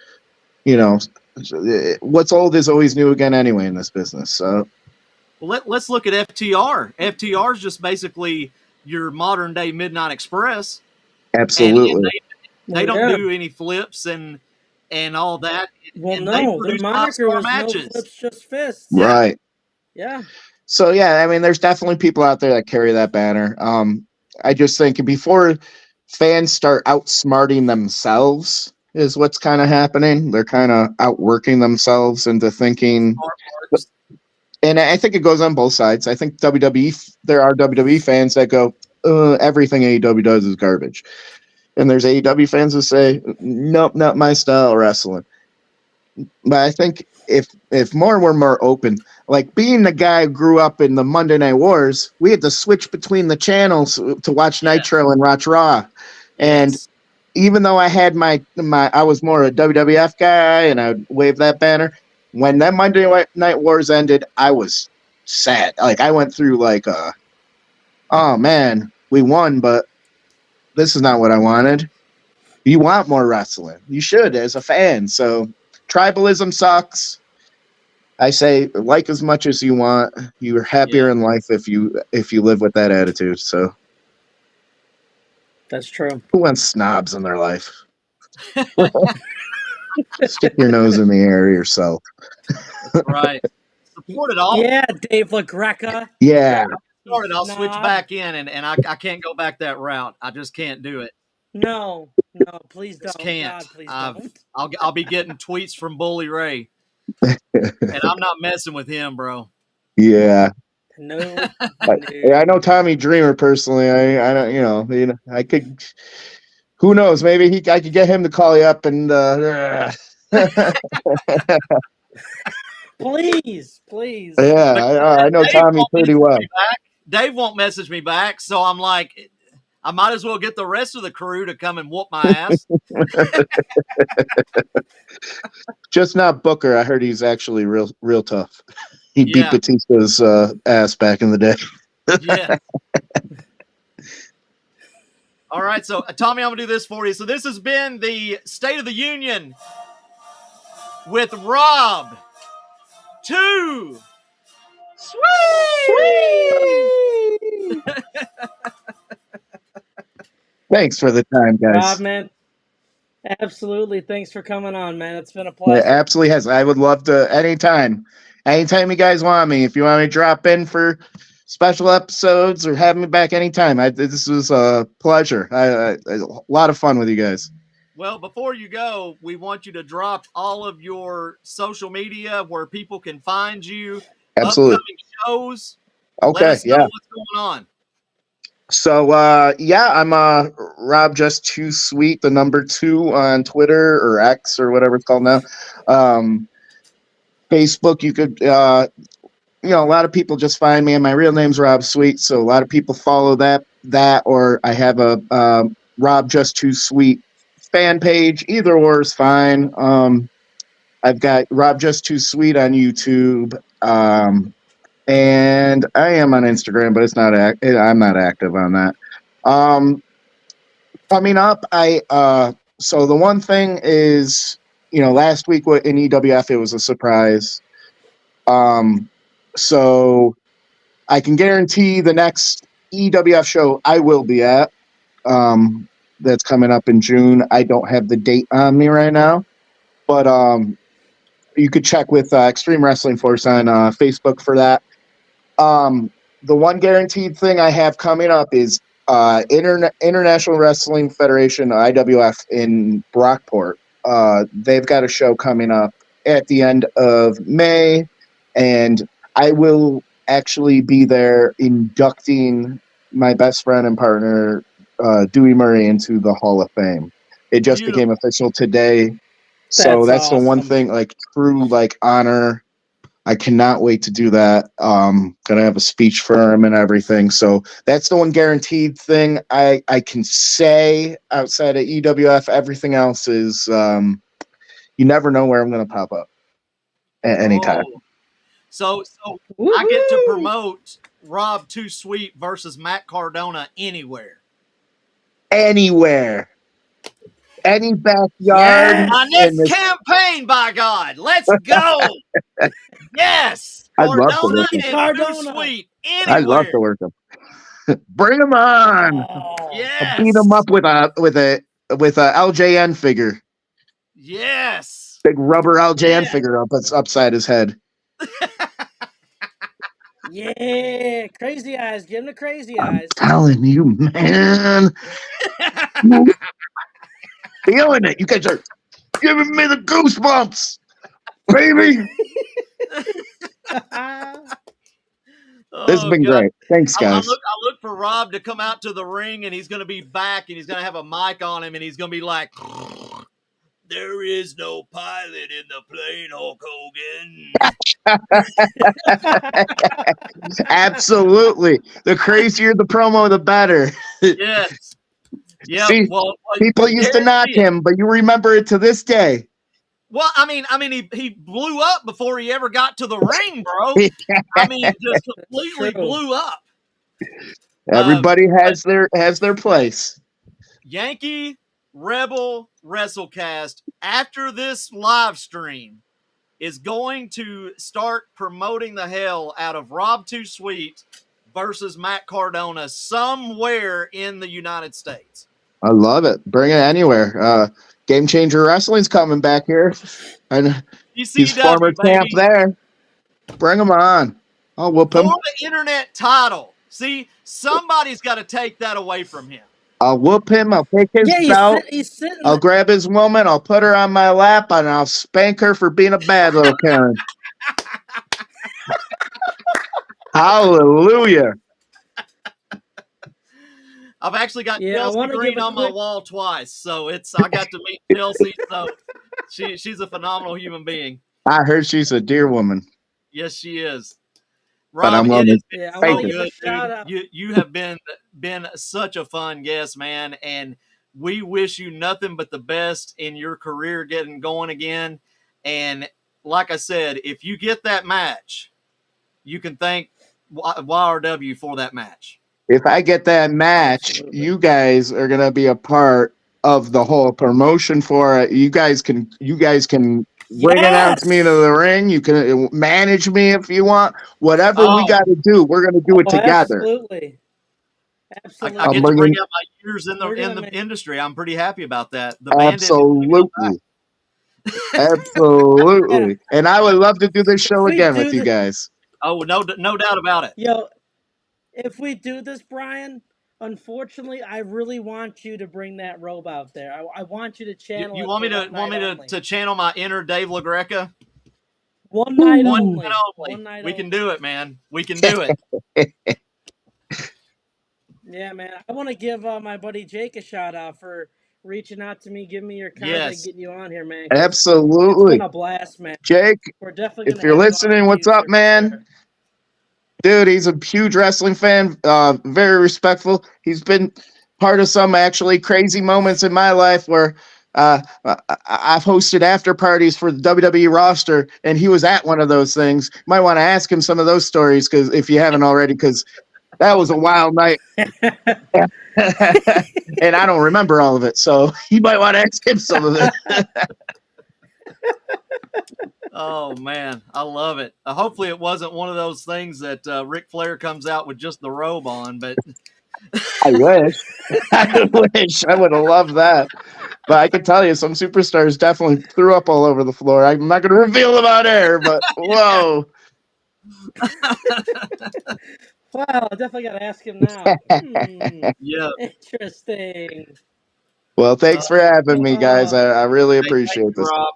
what's old is always new again anyway in this business. So let's look at FTR. FTR is just basically your modern day Midnight Express. Absolutely. And they don't do any flips and all that. Well, and no, their moniker was matches. No Flips, Just Fists. Right. Yeah. So yeah, I mean, there's definitely people out there that carry that banner. I just think before fans start outsmarting themselves is what's kind of happening. They're kind of outworking themselves into thinking. And I think it goes on both sides. I think there are WWE fans that go, everything AEW does is garbage. And there's AEW fans that say, nope, not my style of wrestling. But I think if more were more open, like being the guy who grew up in the Monday Night Wars, we had to switch between the channels to watch Nitro and watch Raw. And even though I had I was more a WWF guy and I would wave that banner, when that Monday Night Wars ended, I was sad. Like I went through oh man, we won, but this is not what I wanted. You want more wrestling. You should as a fan. So tribalism sucks. I say like as much as you want. You're happier in life if you live with that attitude. So that's true. Who wants snobs in their life? Stick your nose in the air yourself. That's right. Support it all. Yeah, Dave LaGreca. Yeah. I'll switch back in, and I can't go back that route. I just can't do it. No, please don't. Can't. God, please don't. I'll be getting tweets from Bully Ray, and I'm not messing with him, bro. Yeah. No. I know Tommy Dreamer personally. I don't. I could. Who knows? Maybe I could get him to call you up and. Please. Yeah, I know Tommy pretty well. Dave won't message me back, so I'm like, I might as well get the rest of the crew to come and whoop my ass. Just not Booker. I heard he's actually real tough. He beat Batista's ass back in the day. Yeah. All right, so Tommy, I'm gonna do this for you. So this has been the State of the Union with Rob. Sweet. Thanks for the time, Rob, guys. man, absolutely. Thanks for coming on, man. It's been a It pleasure. absolutely has. I would love to anytime you guys want me. If you want me to drop in for special episodes or have me back anytime, this was a pleasure. A lot of fun with you guys. Well, before you go, we want you to drop all of your social media where people can find you, Absolutely. upcoming shows. Let Okay. us know Yeah. what's going on. So I'm Rob Just Too Sweet, the number 2 on Twitter or X or whatever it's called now. Facebook, you could a lot of people just find me, and my real name's Rob Sweet, so a lot of people follow that or I have a Rob Just Too Sweet fan page. Either or is fine. I've got Rob Just Too Sweet on YouTube. And I am on Instagram, but I'm not active on that. Coming up, so the one thing is, last week in EWF it was a surprise. So I can guarantee the next EWF show I will be at. That's coming up in June. I don't have the date on me right now, but you could check with Extreme Wrestling Force on Facebook for that. The one guaranteed thing I have coming up is International Wrestling Federation, IWF, in Brockport. They've got a show coming up at the end of May, and I will actually be there inducting my best friend and partner, Dewey Murray, into the Hall of Fame. It just became official today. So that's awesome. the one thing, true honor. I cannot wait to do that. Gonna have a speech for him and everything. So that's the one guaranteed thing I can say outside of EWF. Everything else is you never know where I'm gonna pop up at any time. So Woo-hoo! I get to promote Rob Too Sweet versus Matt Cardona anywhere. Anywhere. Any backyard. Yes! My next campaign, by God. Let's go. Yes. I'd love to Cardona work him. and Cardona. Too Sweet I'd love anywhere. to work him. Bring him on. Oh. Yes. I'll beat him up with a LJN figure. Yes. Big rubber LJN figure upside his head. Yeah, crazy eyes. Give him the crazy eyes. I'm telling you, man. Feeling it. You guys are giving me the goosebumps, baby. This has been great. Thanks, guys. I look for Rob to come out to the ring, and he's going to be back, and he's going to have a mic on him, and he's going to be like, "There is no pilot in the plane, Hulk Hogan." Absolutely. The crazier the promo, the better. Yes. Yeah. See, people used to knock him, but you remember it to this day. Well, I mean, he blew up before he ever got to the ring, bro. I mean, just completely blew up. Everybody has their place. Yankee Rebel Wrestlecast, after this live stream, is going to start promoting the hell out of Rob Too Sweet versus Matt Cardona somewhere in the United States. I love it. Bring it anywhere. Game Changer Wrestling's coming back here. And his former camp there. Bring him on. I'll whoop him. For the internet title. See, somebody's got to take that away from him. I'll whoop him. I'll take his belt. I'll grab his woman. I'll put her on my lap, and I'll spank her for being a bad little Karen. Hallelujah. I've actually got Chelsea Green on my wall twice, so I got to meet Chelsea. So she's a phenomenal human being. I heard she's a dear woman. Yes, she is. Rob, but I'm loving it. So good, dude. You have been such a fun guest, man, and we wish you nothing but the best in your career getting going again. And like I said, if you get that match, you can thank YRW for that match. if I get that match, Absolutely. you guys are gonna be a part of the whole promotion for it. You guys can ring announce me to Yes. the ring. You can manage me if you want. Whatever we Oh, got to do, we're gonna do it Oh, together. absolutely. I I'm get to Absolutely. bring bringing up my years in We're in gonna the make. industry. I'm pretty happy about that. The band didn't even want to go back. absolutely, Yeah. absolutely, and I would love to do this If show we again do with you the guys. Oh, no doubt about it. yo, if we do this, Brian, unfortunately, I really want you to bring that robe out there. I want you to channel You it want for me to one night only. channel my inner Dave LaGreca? One night One Ooh. night only. only. One night We can only. do it, man. We can do it. Yeah, man. I want to give my buddy Jake a shout out for reaching out to me, giving me your contact, Yes. getting you on here, man. Because it's been Absolutely, a blast, man. Jake. We're definitely If gonna you're have you on in listening, the what's up, future for man? sure. Dude, he's a huge wrestling fan, very respectful. He's been part of some actually crazy moments in my life where I've hosted after parties for the WWE roster, and he was at one of those things. You might want to ask him some of those stories because if you haven't already, because that was a wild night. And I don't remember all of it, so you might want to ask him some of it. Oh man, I love it. Hopefully, it wasn't one of those things that Ric Flair comes out with just the robe on. But I wish. I wish. I would have loved that. But I can tell you, some superstars definitely threw up all over the floor. I'm not going to reveal them on air, but whoa. Wow, I definitely got to ask him now. yeah, Interesting. Well, uh, thanks for having me, guys. Uh, I really hey, thank appreciate you, this. Rob.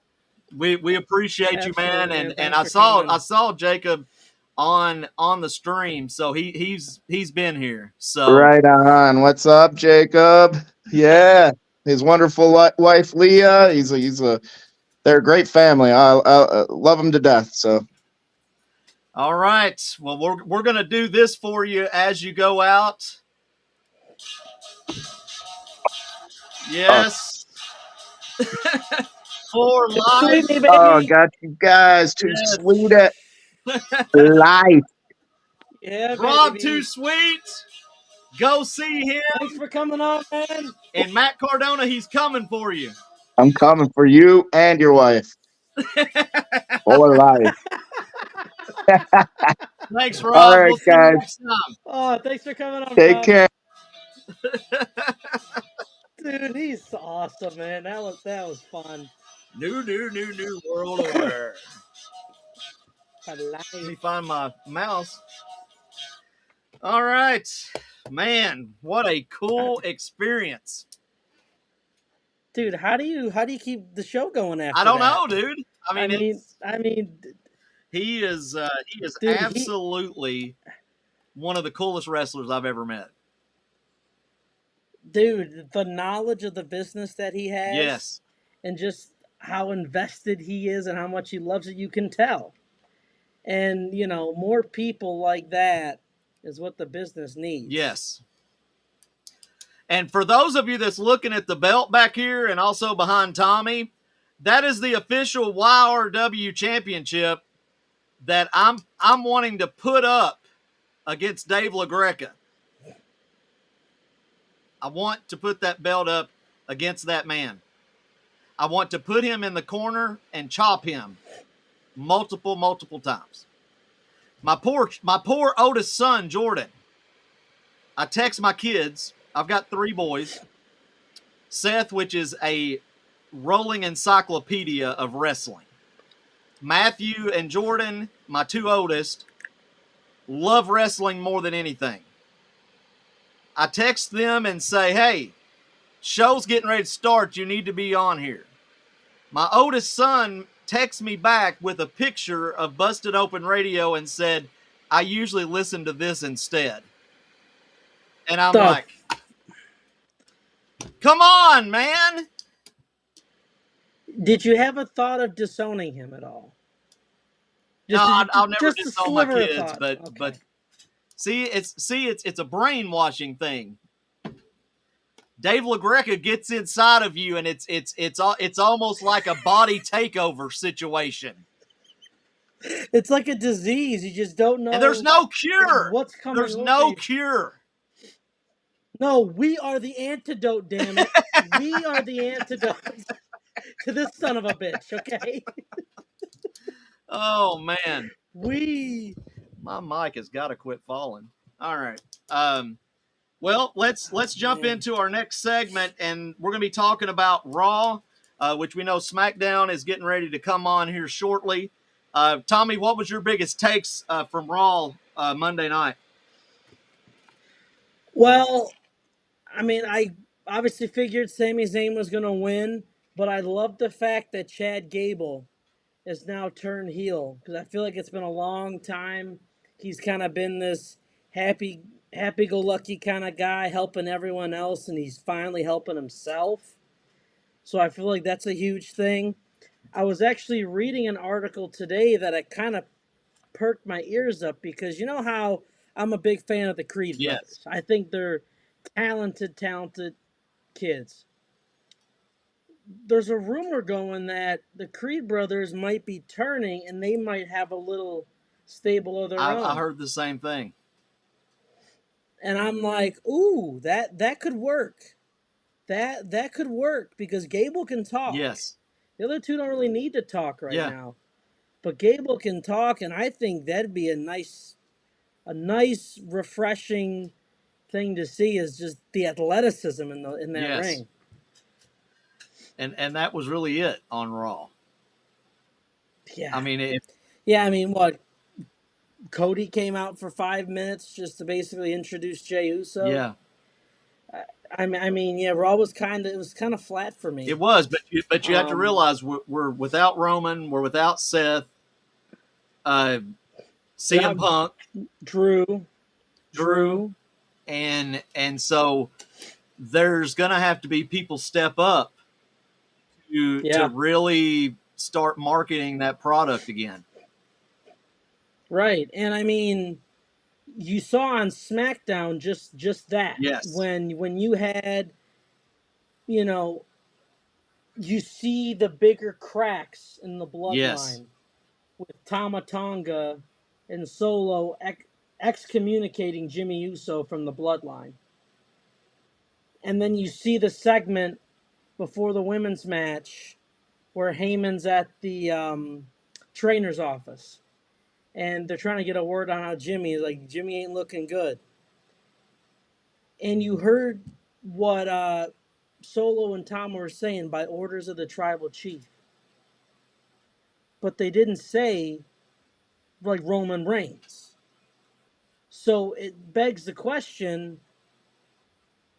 We appreciate you, man. absolutely, man. And Thanks for coming. I saw Jacob on the stream, so he's been here. So Right on. What's up, Jacob? Yeah, his wonderful wife Leah. They're a great family. I love them to death. So all right, well we're gonna do this for you as you go out. oh, Yes, for Sweet me, life. baby. got you guys too Yes, sweet at life. Yeah, Rob Too baby. Sweet. Go see him. Thanks for coming on, man. And Matt Cardona, he's coming for you. I'm coming for you and your wife for life. Thanks, All Rob. right, We'll see you guys. next time. Oh, thanks for coming on, Take Rob. care. Dude, he's awesome, man. That was fun. New world order. For Let me life. find my mouse. All right. Man, what a cool experience. Dude, how do you keep the show going I after don't that? know, dude. I I mean, mean, it's I mean, he is dude, absolutely one of the coolest wrestlers I've ever met. the knowledge of the business that he has, Yes. and just how invested he is and how much he loves it, you can tell. And more people like that is what the business needs. Yes. And for those of you that's looking at the belt back here and also behind Tommy, that is the official YRW championship that I'm wanting to put up against Dave LaGreca. I want to put that belt up against that man. I want to put him in the corner and chop him multiple times. My poor oldest son, Jordan. I text my kids. I've got 3 boys. Seth, which is a rolling encyclopedia of wrestling. Matthew and Jordan, my 2 oldest, love wrestling more than anything. I text them and say, hey, show's getting ready to start. You need to be on here. My oldest son texts me back with a picture of Busted Open Radio and said, I usually listen to this instead. And I'm The like, come on, man. Did you have a thought of disowning him at all? No, I'll never Just a disown my sliver of kids, thought. but Okay. it's a brainwashing thing. Dave LaGreca gets inside of you, and it's almost like a body takeover situation. It's like a disease. You just don't know And there's no cure. what's coming There's over no you. cure. No, we are the antidote, damn it. We are the antidote to this son of a bitch, okay? Oh man, We my mic has got to quit falling. All right. Well, let's jump man. into our next segment, and we're going to be talking about Raw, which we know SmackDown is getting ready to come on here shortly. Tommy, what was your biggest takes from Raw Monday night? Well, I mean, I obviously figured Sami Zayn was going to win, but I love the fact that Chad Gable is now turned heel because I feel like it's been a long time. He's kind of been this happy-go-lucky kind of guy helping everyone else, and he's finally helping himself. So I feel like that's a huge thing. I was actually reading an article today that I kind of perked my ears up because you know how I'm a big fan of the Creed Yes. brothers. I think they're talented kids. There's a rumor going that the Creed brothers might be turning and they might have a little stable of their I own. heard the same thing. And I'm like, ooh, that could work. That could work because Gable can talk. Yes. The other two don't really need to talk right Yeah. now. But Gable can talk, and I think that'd be a nice, refreshing thing to see is just the athleticism in that Yes. ring. And that was really it on Raw. Yeah. I mean, Yeah, I mean, what? Cody came out for 5 minutes just to basically introduce Jey Uso. yeah, I mean, yeah, Raw was kind of flat for me. it was. But you have to Um, realize we're without Roman, we're without Seth, CM Yeah. Punk, Drew. and so there's gonna have to be people step up to Yeah. really start marketing that product again. Right. And I mean, you saw on SmackDown just that. Yes. When you had, you know, you see the bigger cracks in the bloodline Yes. with Tama Tonga and Solo excommunicating Jimmy Uso from the bloodline. And then you see the segment before the women's match where Heyman's at the trainer's office. And they're trying to get a word on how Jimmy ain't looking good. And you heard what Solo and Tom were saying by orders of the tribal chief. But they didn't say like Roman Reigns. So it begs the question,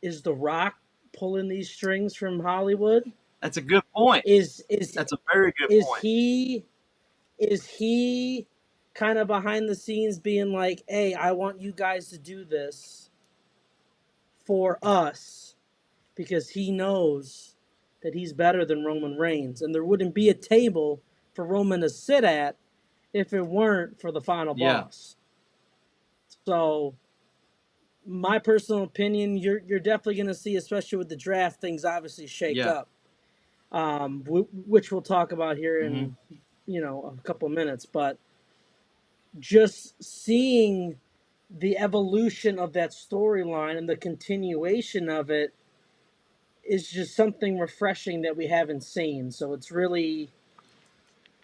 is The Rock pulling these strings from Hollywood? That's a good point. Is That's a very good is point. he kind of behind the scenes being like, "Hey, I want you guys to do this for us," because he knows that he's better than Roman Reigns, and there wouldn't be a table for Roman to sit at if it weren't for the final boss. So, my personal opinion, you're definitely going to see, especially with the draft, things obviously shake up, which we'll talk about here in a couple of minutes. But just seeing the evolution of that storyline and the continuation of it is just something refreshing that we haven't seen. So it's really,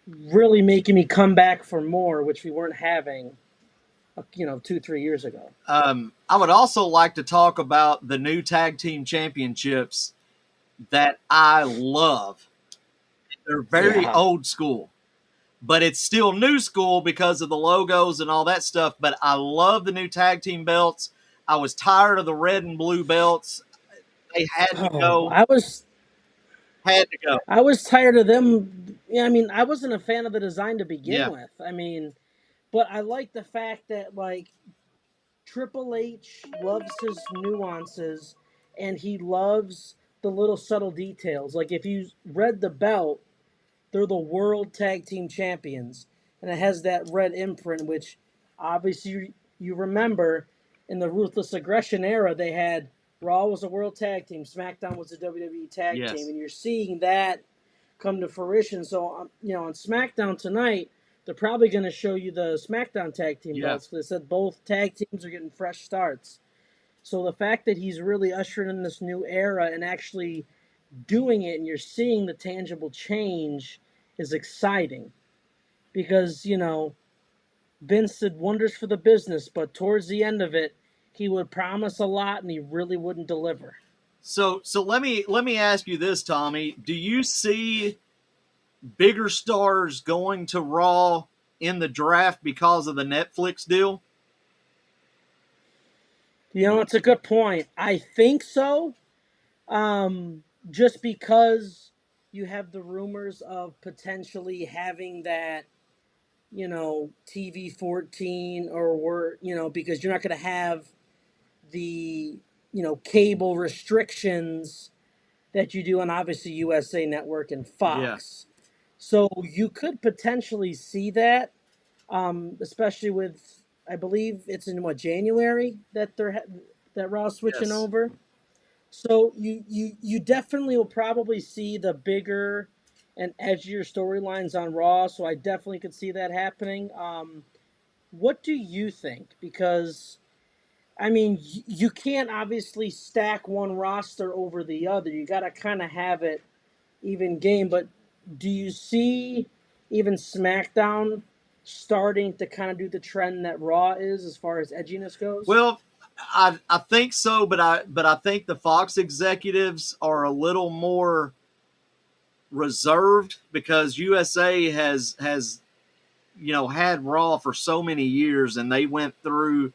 really making me come back for more, which we weren't having, 2-3 years ago. I would also like to talk about the new tag team championships that I love. They're very old school, but it's still new school because of the logos and all that stuff. But I love the new tag team belts. I was tired of the red and blue belts. They had to go. I was tired of them. Yeah, I mean, I wasn't a fan of the design to begin with. I mean, but I like the fact that Triple H loves his nuances and he loves the little subtle details. Like if you read the belt, they're the World Tag Team Champions, and it has that red imprint, which obviously you remember in the Ruthless Aggression era, they had Raw was a World Tag Team, SmackDown was a WWE Tag Team, and you're seeing that come to fruition. So, on SmackDown tonight, they're probably going to show you the SmackDown Tag Team belts because they said both tag teams are getting fresh starts. So the fact that he's really ushering in this new era and actually doing it, and you're seeing the tangible change, is exciting. Because, Vince did wonders for the business, but towards the end of it, he would promise a lot and he really wouldn't deliver. So let me ask you this, Tommy. Do you see bigger stars going to Raw in the draft because of the Netflix deal? It's a good point. I think so. Just because you have the rumors of potentially having that, TV 14, or because you're not going to have the, cable restrictions that you do on obviously USA Network and Yeah. Fox. So you could potentially see that, especially with, I believe it's in January that that Raw's switching Yes. over. So you definitely will probably see the bigger and edgier storylines on Raw. So I definitely could see that happening. What do you think? Because I mean, you can't obviously stack one roster over the other. You got to kind of have it even game. But do you see even SmackDown starting to kind of do the trend that Raw is as far as edginess goes? Well, I think so, but I think the Fox executives are a little more reserved because USA has had Raw for so many years, and they went through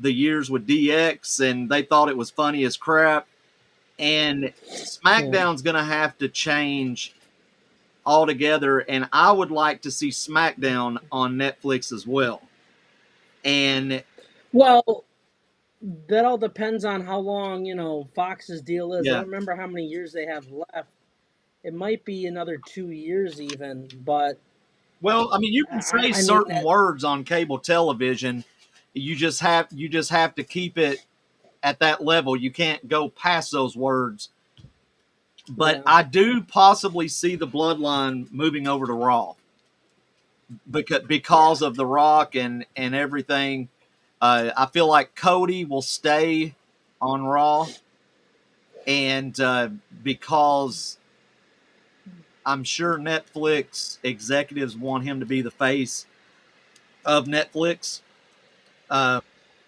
the years with DX, and they thought it was funny as crap. And Yeah. SmackDown's going to have to change altogether, and I would like to see SmackDown on Netflix as well. And Well, that all depends on how long, Fox's deal is. I yeah, don't remember how many years they have left. It might be another 2 years even, but well, I mean, you can say I mean certain that. words on cable television. You just have to keep it at that level. You can't go past those words. But Yeah. I do possibly see the bloodline moving over to Raw because Yeah. of The Rock and everything. I feel like Cody will stay on Raw, and because I'm sure Netflix executives want him to be the face of Netflix. Uh,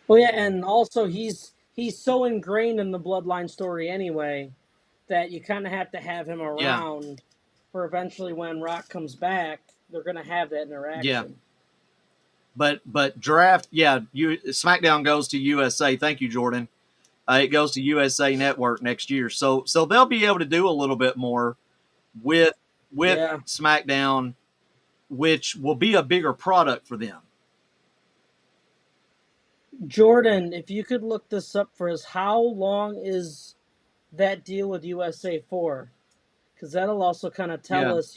Oh yeah, and also he's so ingrained in the bloodline story anyway that you kind of have to have him yeah, around for eventually when Rock comes back, they're going to have that yeah. interaction. But draft, yeah. SmackDown goes to USA. Thank you, Jordan. It goes to USA Network next year, so they'll be able to do a little bit more with Yeah. SmackDown, which will be a bigger product for them. Jordan, if you could look this up for us, how long is that deal with USA for? Because that'll also kind of tell Yeah, us,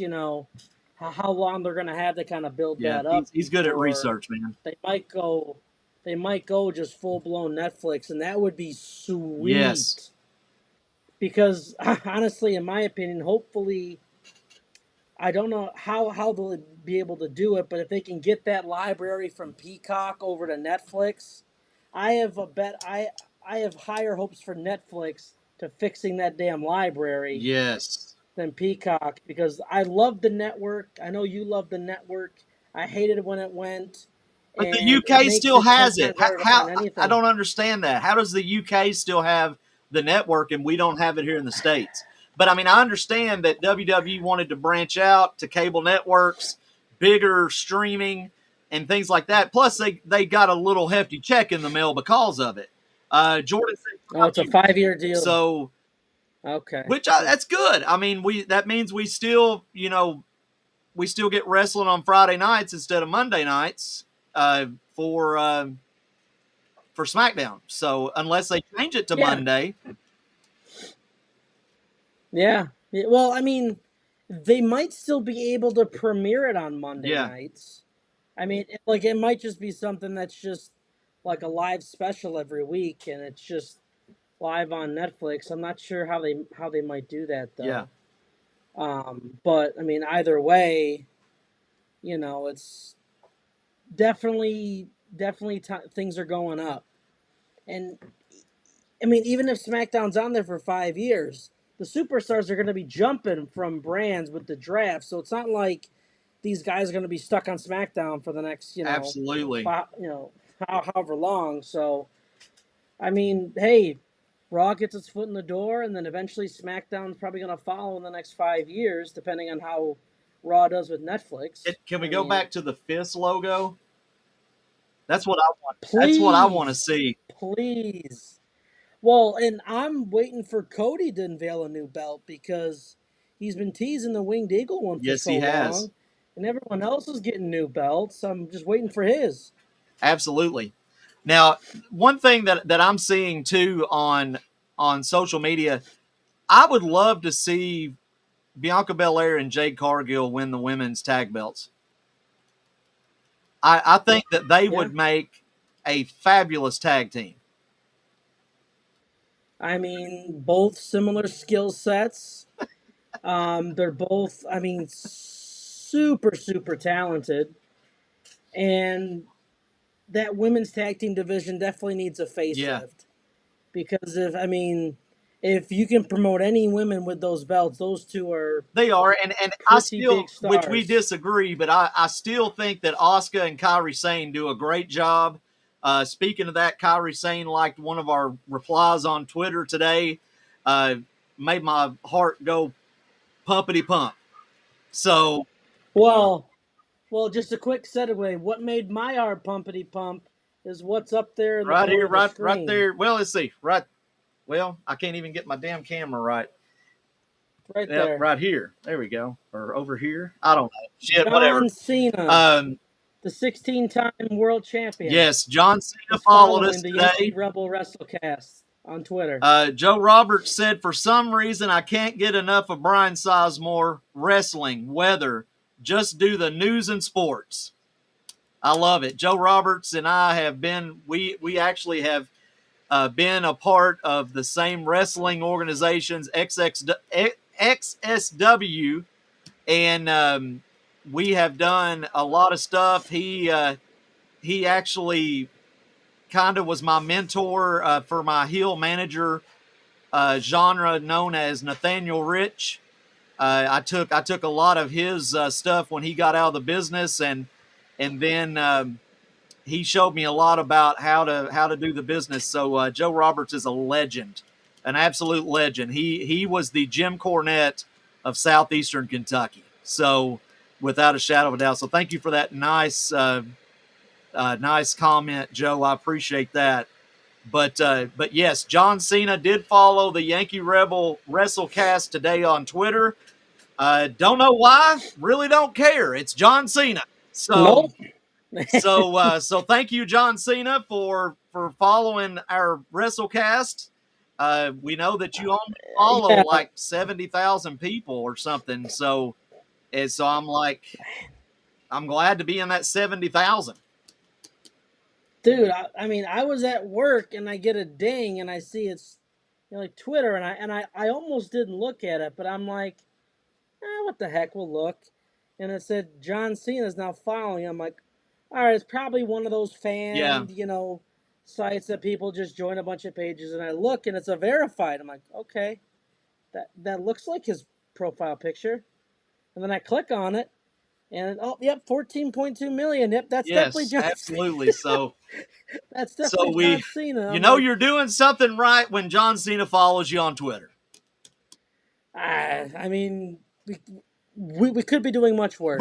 how long they're going to have to kind of build yeah. that up He's good at before research, man. they might go. They might go just full blown Netflix, and that would be Yes, sweet. Because honestly, in my opinion, hopefully, I don't know how they'll be able to do it, but if they can get that library from Peacock over to Netflix, I have a bet. I have higher hopes for Netflix to fixing that damn library yes. than Peacock, because I love the network. I know you love the network. I hated it when it went, But the and it UK makes still it 10 has it. times harder to How find I anything. don't understand that. How does the UK still have the network and we don't have it here in the States? But I mean, I understand that WWE wanted to branch out to cable networks, bigger streaming, and things like that. Plus, they got a little hefty check in the mail because of it. Jordan said Oh, it's a 5 years. 5 year deal. So, Okay. which that's good. I mean, that means we still, we still get wrestling on Friday nights instead of Monday nights uh, for uh, for SmackDown. So unless they change it to Yeah. Monday, Yeah. Well, I mean, they might still be able to premiere it on Monday yeah, nights. I mean, like it might just be something that's just like a live special every week, and it's just live on Netflix. I'm not sure how they might do that yeah. though. But I mean, either way, it's definitely things are going up, and I mean, even if SmackDown's on there for 5 years, the superstars are going to be jumping from brands with the draft. So it's not like these guys are going to be stuck on SmackDown for the next, Absolutely. however long. So, I mean, hey, Raw gets its foot in the door, and then eventually SmackDown's probably going to follow in the next 5 years, depending on how Raw does with Netflix. Can we go back to the fist logo? That's what I want. That's what I want to Please, see. please. Well, and I'm waiting for Cody to unveil a new belt because he's been teasing the Winged Eagle one for Yes, so he has. long, and everyone else is getting new belts. I'm just waiting for his. Absolutely. Now, one thing that I'm seeing too on social media, I would love to see Bianca Belair and Jade Cargill win the women's tag belts. I think that they would make a fabulous tag team. I mean, both similar skill sets. They're both, I mean, super, super talented. And that women's tag team division definitely needs a facelift. Yeah. Because if you can promote any women with those belts, those two are They are, and I pretty still, big stars. which we disagree, but I still think that Asuka and Kairi Sane do a great job. Speaking of that, Kairi Sane liked one of our replies on Twitter today. Made my heart go pumpity pump. So, Well, just a quick segue. What made my heart pumpity pump is what's up there in the right corner here, of the screen. right there. Well, let's see. Right. Well, I can't even get my damn camera right. Right there. Right here. There we go. Or over here. I don't know. Shit, John whatever. Cena, the 16-time world champion. Yes, John Cena is followed us the today. Yankee Rebel Wrestlecast on Twitter. Joe Roberts said, for some reason, I can't get enough of Brian Sizemore wrestling, weather, just do the news and sports. I love it. Joe Roberts and I have been, we actually have been a part of the same wrestling organizations, XSW, and we have done a lot of stuff. He actually kind of was my mentor for my heel manager genre known as Nathaniel Rich. I took a lot of his stuff when he got out of the business, and then he showed me a lot about how to do the business. So Joe Roberts is a legend, an absolute legend. He was the Jim Cornette of southeastern Kentucky. So without a shadow of a doubt. So thank you for that nice nice comment, Joe. I appreciate that. But yes, John Cena did follow the Yankee Rebel Wrestlecast today on Twitter. Don't know why. Really don't care. It's John Cena. So nope. so thank you, John Cena, for following our Wrestlecast. We know that you only follow like 70,000 people or something. So I'm like, I'm glad to be in that 70,000. Dude, I mean, I was at work and I get a ding and I see it's like Twitter, and I almost didn't look at it, but I'm like, what the heck, we'll look. And it said John Cena is now following. I'm like, all right, it's probably one of those fan, sites that people just join a bunch of pages. And I look and it's a verified. I'm like, okay, that looks like his profile picture. And then I click on it, and 14.2 million. Yep, that's definitely John. Absolutely. So that's definitely John Cena. You know, you're doing something right when John Cena follows you on Twitter. I mean, we could be doing much worse.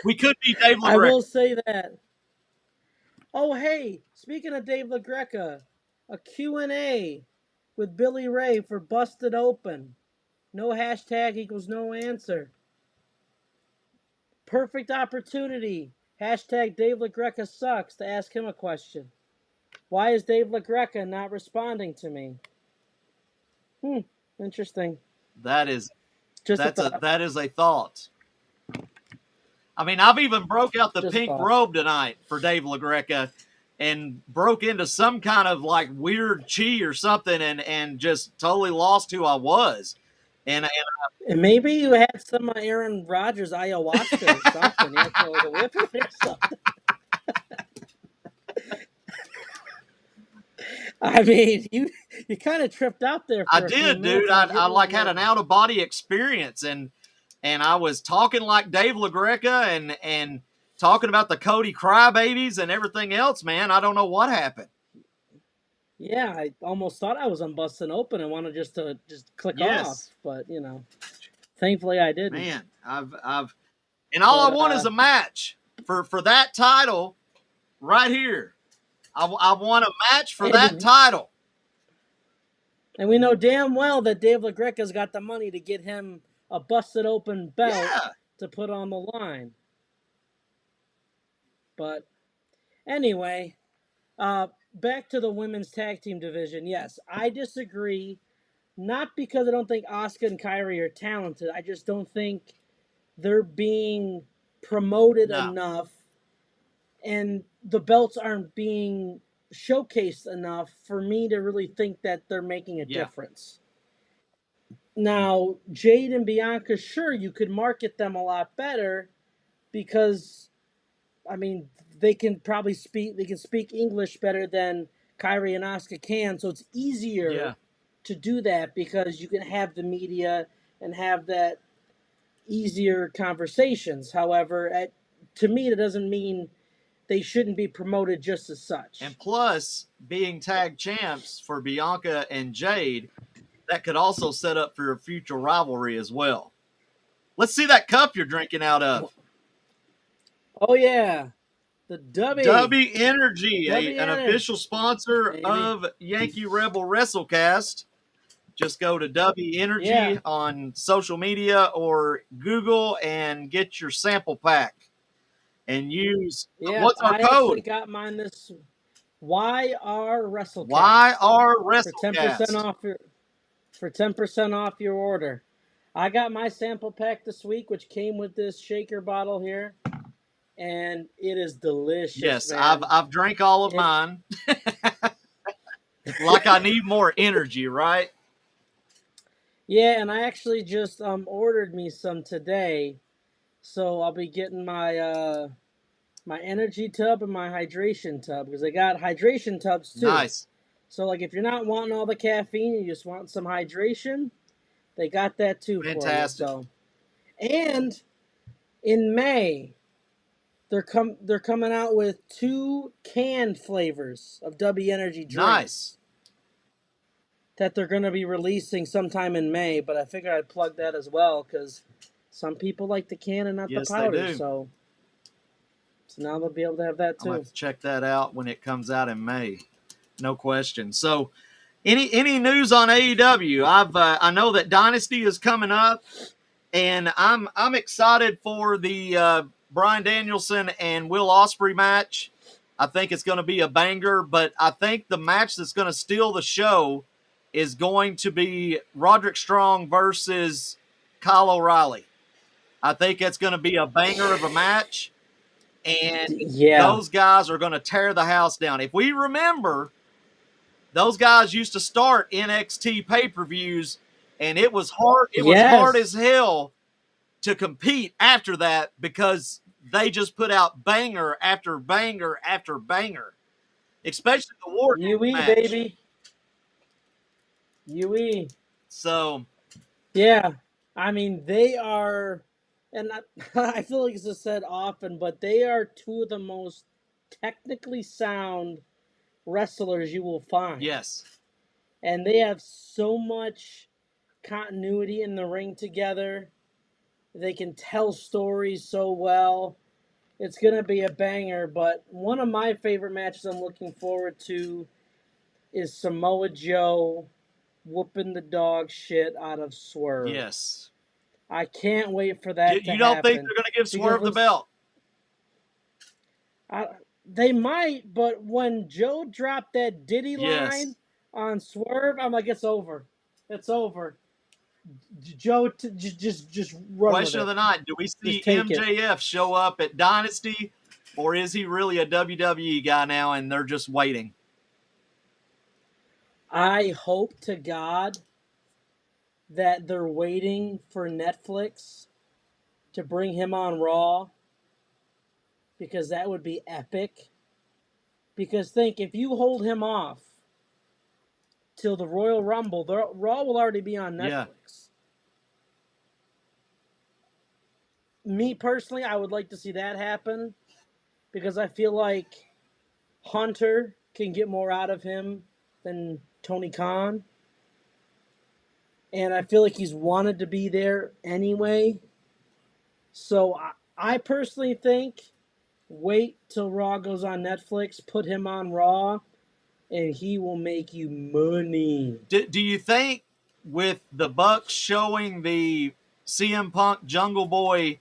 We could be Dave LaGreca. I will say that. Oh, hey, speaking of Dave LaGreca, a Q&A with Billy Ray for Busted Open. No hashtag equals no answer. Perfect opportunity. Hashtag Dave LaGreca sucks to ask him a question. Why is Dave LaGreca not responding to me? Interesting. That is a thought. I mean, I've even broke out the pink robe tonight for Dave LaGreca and broke into some kind of like weird chi or something and just totally lost who I was. And maybe you had some Aaron Rodgers ayahuasca or something. You had to like a whip or something. I mean, you kind of tripped out there I for a few did, minutes. dude. And I like had an out of body experience, and I was talking like Dave LaGreca and talking about the Cody Crybabies and everything else. Man, I don't know what happened. Yeah, I almost thought I was on Busting Open and wanted to click off, Yes, but thankfully I didn't. man. I've and all I But want is a match for that title right here. I want a match for that and, title. and we know damn well that Dave LaGreca's got the money to get him a Busted Open belt Yeah, to put on the line. But anyway, back to the women's tag team division. Yes, I disagree. Not because I don't think Asuka and Kyrie are talented. I just don't think they're being promoted no, enough, and the belts aren't being showcased enough for me to really think that they're making a yeah, difference. Now, Jade and Bianca, sure, you could market them a lot better because, I mean, they can speak English better than Kyrie and Asuka can, so it's yeah. easier to do that because you can have the media and have that easier conversations. However, to me, that doesn't mean they shouldn't be promoted just as such. And plus, being tag champs for Bianca and Jade, that could also set up for a future rivalry as well. Let's see that cup you're drinking out of. Oh yeah, the W Energy, W an Energy, official sponsor baby. of Yankee Rebel Wrestlecast. Just go to W Yeah, Energy on social media or Google and get your sample pack and use yeah. what's our I actually code? got mine this YR Wrestlecast YR for 10% Wrestlecast. off your order. I got my sample pack this week, which came with this shaker bottle here, and it is delicious, Yes, I've man. I've drank all of It mine. Like I need more energy, right? Yeah, and I actually just ordered me some today, so I'll be getting my energy tub and my hydration tub because I got hydration tubs too. Nice. So like if you're not wanting all the caffeine, you just want some hydration, they got that too for you. Fantastic. So and in May, they're coming out with 2 canned flavors of W Energy Nice. drinks that they're going to be releasing sometime in May, but I figured I'd plug that as well cuz some people like the can and not the Yes, they powder. do. So now they'll be able to have that I'm gonna too. have to check that out when it comes out in May. No question. So, any news on AEW? I know that Dynasty is coming up, and I'm excited for the Bryan Danielson and Will Ospreay match. I think it's going to be a banger, but I think the match that's going to steal the show is going to be Roderick Strong versus Kyle O'Reilly. I think it's going to be a banger of a match, and Yeah. those guys are going to tear the house down. If we remember, those guys used to start NXT pay-per-views, and it was hard. It was hard as Yes. hell to compete after that because they just put out banger after banger after banger, especially the War Games UE match. baby. UE. So, Yeah. I mean, they are, and I feel like it's said often, but they are two of the most technically sound wrestlers you will find. yes, And they have so much continuity in the ring together. They can tell stories so well. It's going to be a banger, but one of my favorite matches I'm looking forward to is Samoa Joe whooping the dog shit out of Swerve. yes. I can't wait for that to You don't think happen they're going to give because Swerve the belt? they might, but when Joe dropped that Diddy Yes. line on Swerve, I'm like, it's over. It's over. Joe, just run Question with of it. the night: do we Just see take it. MJF show up at Dynasty, or is he really a WWE guy now, and they're just waiting? I hope to God that they're waiting for Netflix to bring him on Raw because that would be epic. Because think if you hold him off till the Royal Rumble. The Raw will already be on Netflix. Yeah. Me personally, I would like to see that happen because I feel like Hunter can get more out of him than Tony Khan. And I feel like he's wanted to be there anyway. So I personally think wait till Raw goes on Netflix, put him on Raw, and he will make you money. Do you think with the Bucks showing the CM Punk Jungle Boy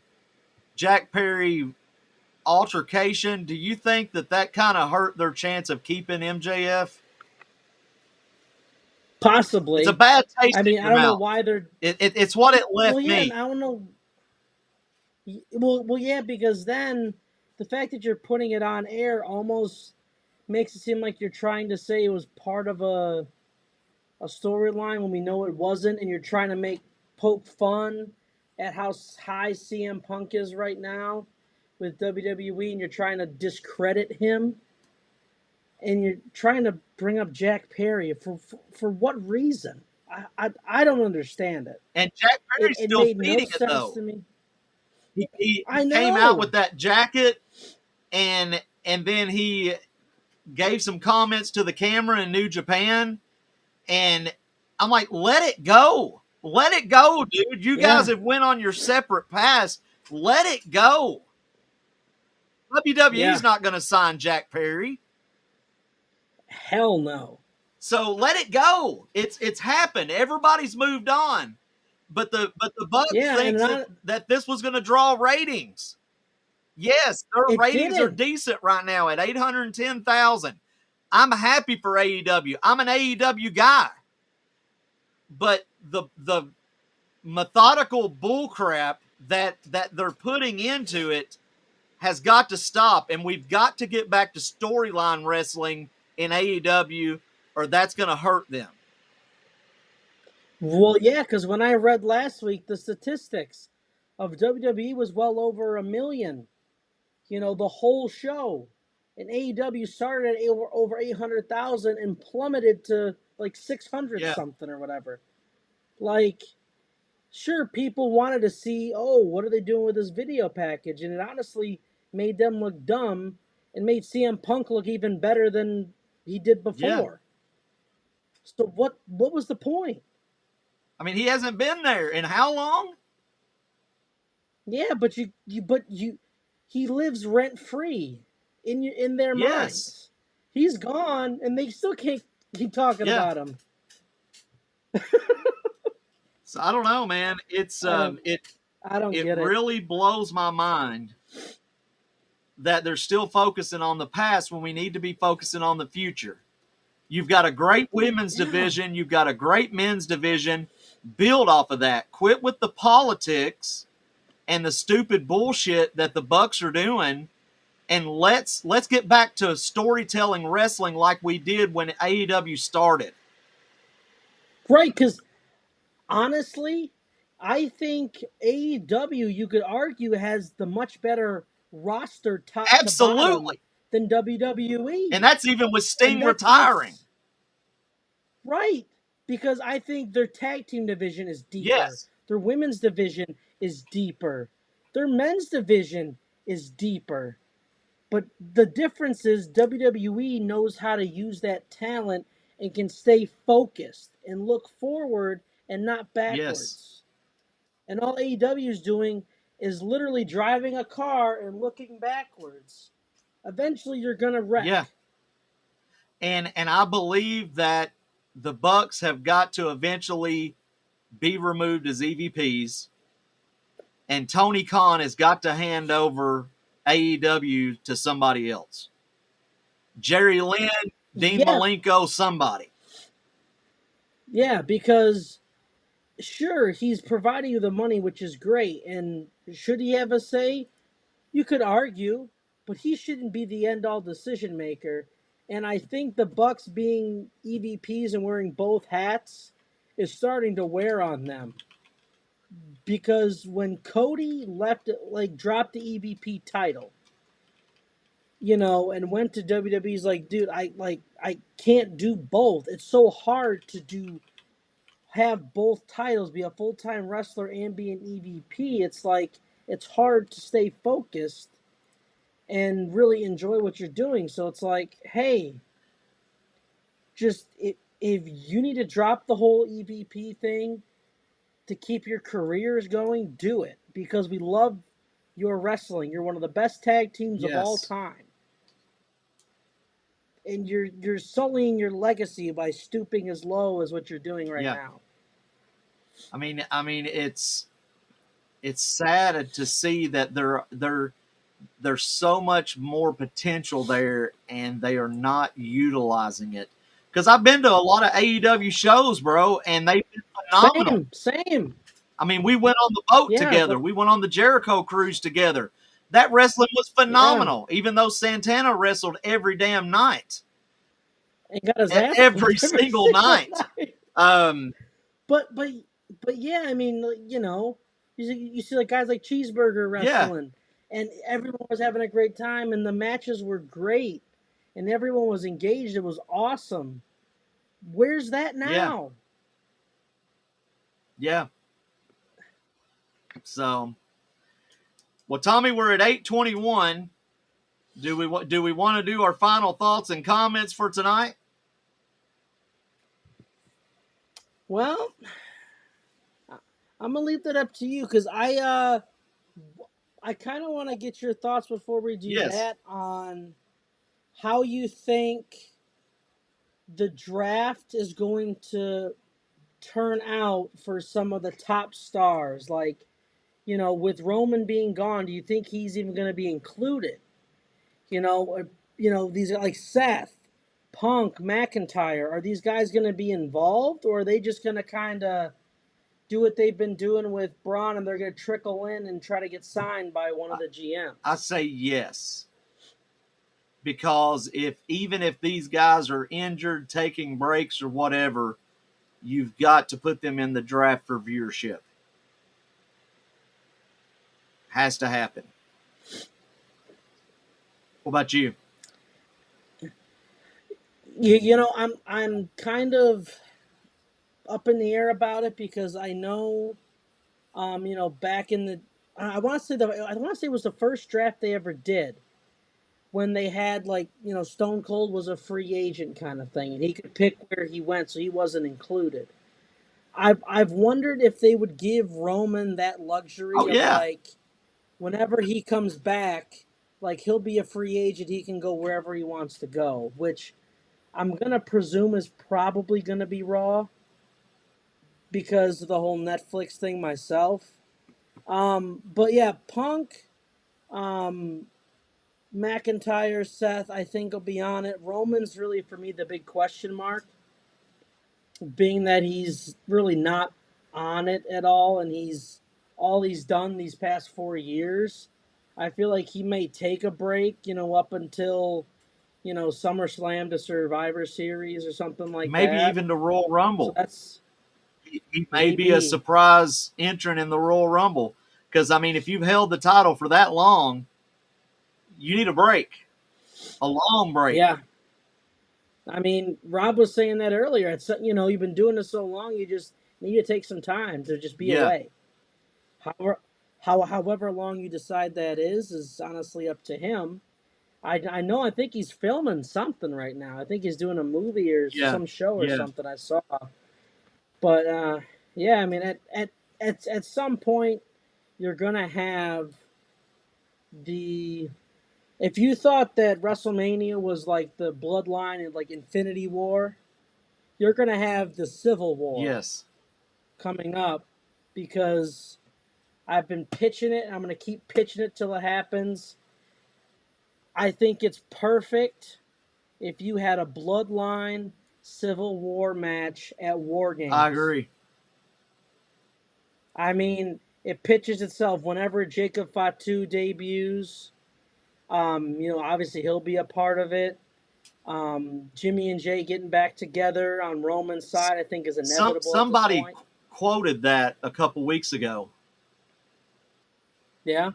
Jack Perry altercation, do you think that kind of hurt their chance of keeping MJF? Possibly. It's a bad taste in your I don't know mouth. why they're. It's what it left Well, yeah, me. I don't know. Well, yeah, because then the fact that you're putting it on air almost makes it seem like you're trying to say it was part of a storyline when we know it wasn't, and you're trying to poke fun at how high CM Punk is right now with WWE, and you're trying to discredit him, and you're trying to bring up Jack Perry for what reason? I don't understand it. And Jack Perry's It still made no feeding it sense though. to me. He I came out know. with that jacket, and then he gave some comments to the camera in New Japan, and I'm like, let it go. Let it go, dude. You guys have went on your separate paths. Let it go. WWE's not going to sign Jack Perry. Hell no. So let it go. It's happened. Everybody's moved on. But the Bucks thinks that this was going to draw ratings. Yes, their ratings are decent right now at 810,000. I'm happy for AEW. I'm an AEW guy. But the methodical bullcrap that they're putting into it has got to stop, and we've got to get back to storyline wrestling in AEW, or that's going to hurt them. Well, yeah, because when I read last week the statistics of WWE was well over 1 million. You know, the whole show. And AEW started at over 800,000 and plummeted to like 600 something or whatever. Like, sure, people wanted to see, oh, what are they doing with this video package? And it honestly made them look dumb and made CM Punk look even better than he did before. So what was the point? I mean, he hasn't been there in how long? Yeah, but he lives rent free in their minds. He's gone, and they still can't keep talking about him. So I don't know, man. It's I don't get it. It really blows my mind that they're still focusing on the past when we need to be focusing on the future. You've got a great women's division. You've got a great men's division. Build off of that. Quit with the politics and the stupid bullshit that the Bucks are doing, and let's get back to storytelling wrestling like we did when AEW started. Right, because honestly, I think AEW, you could argue, has the much better roster top to bottom than WWE. And that's even with Sting retiring. Right, because I think their tag team division is deeper. Their women's division is deeper. Their men's division is deeper. But the difference is WWE knows how to use that talent and can stay focused and look forward and not backwards. And all AEW is doing is literally driving a car and looking backwards. Eventually you're going to wreck. Yeah. And I believe that the Bucks have got to eventually be removed as EVPs, and Tony Khan has got to hand over AEW to somebody else. Jerry Lynn, Dean Malenko, somebody. Yeah, because sure, he's providing you the money, which is great. And should he have a say? You could argue, but he shouldn't be the end-all decision maker. And I think the Bucks being EVPs and wearing both hats is starting to wear on them. Because when Cody dropped the EVP title, and went to WWE's like, dude, I can't do both. It's so hard to have both titles, be a full-time wrestler and be an EVP. It's like it's hard to stay focused and really enjoy what you're doing. So it's like, hey, just if you need to drop the whole EVP thing to keep your careers going, do it, because we love your wrestling. You're one of the best tag teams of all Yes. time. And you're sullying your legacy by stooping as low as what you're doing right Yeah. now. I mean, it's sad to see that there's so much more potential there, and they are not utilizing it. Because I've been to a lot of AEW shows, bro, and they've been phenomenal. Same. I mean, we went on the boat Yeah, together. We went on the Jericho cruise together. That wrestling was phenomenal, even though Santana wrestled every damn night. And got his ass Every kicked single night. But yeah, I mean, you see like guys like Cheeseburger wrestling, and everyone was having a great time, and the matches were great, and everyone was engaged. It was awesome. Where's that now? Yeah. So, well, Tommy, we're at 8:21. Do we want to do our final thoughts and comments for tonight? Well, I'm gonna leave that up to you, because I kind of want to get your thoughts before we do that on how you think the draft is going to turn out for some of the top stars. Like, with Roman being gone, do you think he's even going to be included? These are like Seth, Punk, McIntyre. Are these guys going to be involved, or are they just going to kind of do what they've been doing with Braun, and they're going to trickle in and try to get signed by one of the GMs? I say yes. Because even if these guys are injured, taking breaks or whatever, you've got to put them in the draft for viewership. Has to happen. What about you? I'm kind of up in the air about it, because I know, back in the, I want to say it was the first draft they ever did, when they had, like, Stone Cold was a free agent kind of thing, and he could pick where he went, so he wasn't included. I've wondered if they would give Roman that luxury of, like, whenever he comes back, like, he'll be a free agent, he can go wherever he wants to go, which I'm gonna presume is probably gonna be Raw, because of the whole Netflix thing myself. But yeah, Punk, um, McIntyre, Seth, I think will be on it. Roman's really, for me, the big question mark, being that he's really not on it at all, and he's done these past 4 years. I feel like he may take a break, up until, SummerSlam to Survivor Series or something like that. Maybe even the Royal Rumble. So that's he may be a surprise entrant in the Royal Rumble. Because, I mean, if you've held the title for that long, you need a break. A long break. Yeah. I mean, Rob was saying that earlier. It's, you've been doing this so long, you just need to take some time to just be away. However long you decide that is honestly up to him. I think he's filming something right now. I think he's doing a movie or some show or something I saw. But I mean, at some point, you're gonna have the. If you thought that WrestleMania was like the Bloodline and like Infinity War, you're gonna have the Civil War. Coming up, because I've been pitching it, and I'm gonna keep pitching it till it happens. I think it's perfect if you had a Bloodline Civil War match at War Games. I agree. I mean, it pitches itself whenever Jacob Fatu debuts. Obviously he'll be a part of it. Jimmy and Jay getting back together on Roman's side, I think, is inevitable. Somebody quoted that a couple weeks ago. Yeah.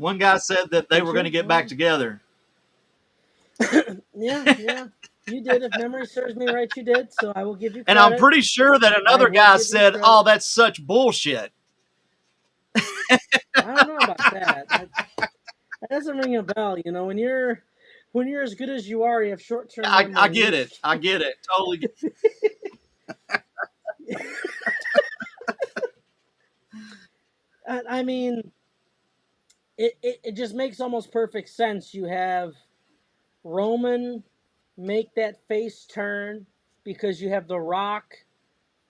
One guy said that they were going to get back together. Yeah. You did. If memory serves me right, you did. So I will give you credit. And I'm pretty sure that another guy said, "Oh, that's such bullshit." I don't know about that. That doesn't ring a bell. You know, when you're as good as you are, you have short-term memory. I get it. I get it. Totally. I mean, it just makes almost perfect sense. You have Roman make that face turn because you have The Rock,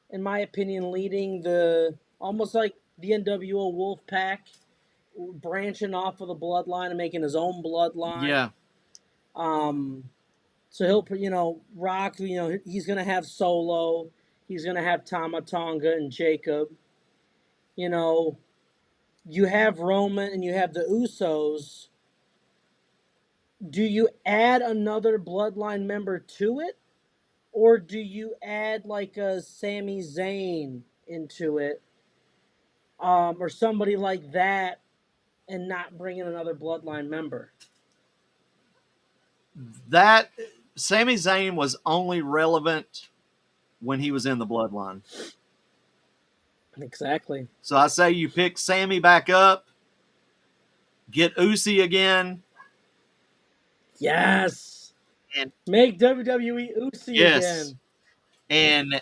in my opinion, leading the almost like the NWO Wolfpack, branching off of the bloodline and making his own bloodline. Yeah. So he'll, Rock, he's gonna have Solo, he's gonna have Tama Tonga and Jacob. You have Roman and you have the Usos. Do you add another bloodline member to it? Or do you add like a Sami Zayn into it? Or somebody like that and not bring in another bloodline member? That Sami Zayn was only relevant when he was in the bloodline. Exactly. So I say you pick Sammy back up, get Usi again. Yes. And make WWE Usi again. And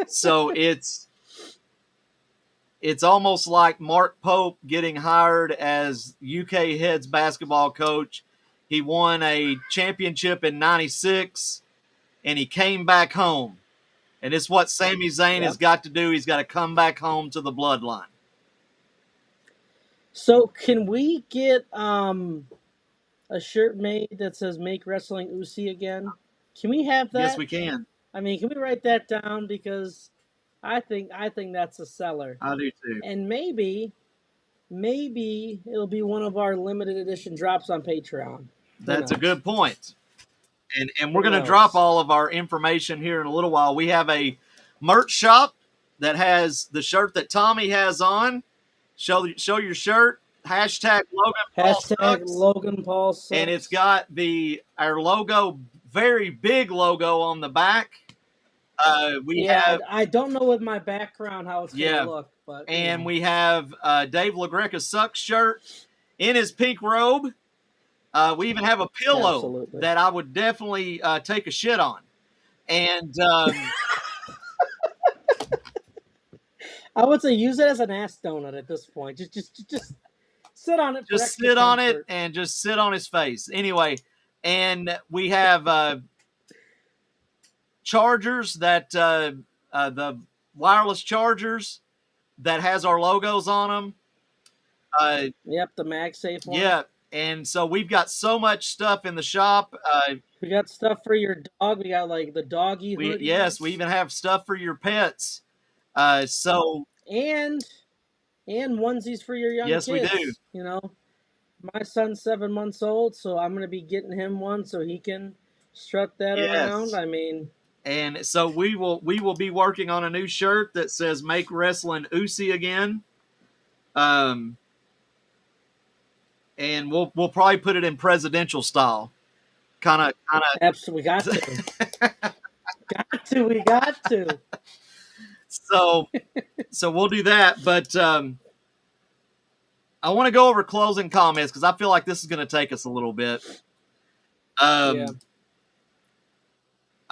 so it's almost like Mark Pope getting hired as UK heads basketball coach. He won a championship in '96 and he came back home. And it's what Sami Zayn has got to do. He's got to come back home to the bloodline. So can we get a shirt made that says "Make Wrestling Usi Again"? Can we have that? Yes, we can. I mean, can we write that down? Because I think that's a seller. I do too. And maybe it'll be one of our limited edition drops on Patreon. That's a good point. And we're going to drop all of our information here in a little while. We have a merch shop that has the shirt that Tommy has on. Show your shirt. Hashtag Logan Paul sucks. And it's got our logo, very big logo on the back. I don't know with my background how it's going to look. But we have Dave LaGreca Sucks shirt in his pink robe. We even have a pillow that I would definitely take a shit on. And I would say use it as an ass donut at this point. Just sit on it. Just sit on it and just sit on his face. Anyway, and we have chargers that the wireless chargers that has our logos on them. Yep, the MagSafe one. Yeah. And so we've got so much stuff in the shop. We got stuff for your dog. We got like the doggy hoodies. Yes, we even have stuff for your pets. And onesies for your young kids. Yes, we do. You know, my son's 7 months old, so I'm going to be getting him one so he can strut that around. I mean, and so we will be working on a new shirt that says "Make Wrestling Usi Again." And we'll probably put it in presidential style, kind of. Absolutely, got to. We got to. So we'll do that, but I want to go over closing comments because I feel like this is going to take us a little bit. I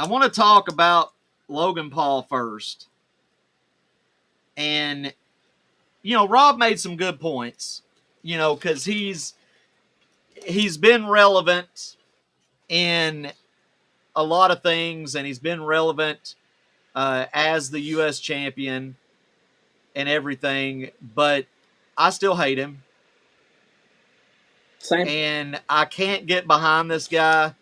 want to talk about Logan Paul first, and Rob made some good points. Because he's been relevant in a lot of things, and he's been relevant as the U.S. champion and everything, but I still hate him. Same. And I can't get behind this guy.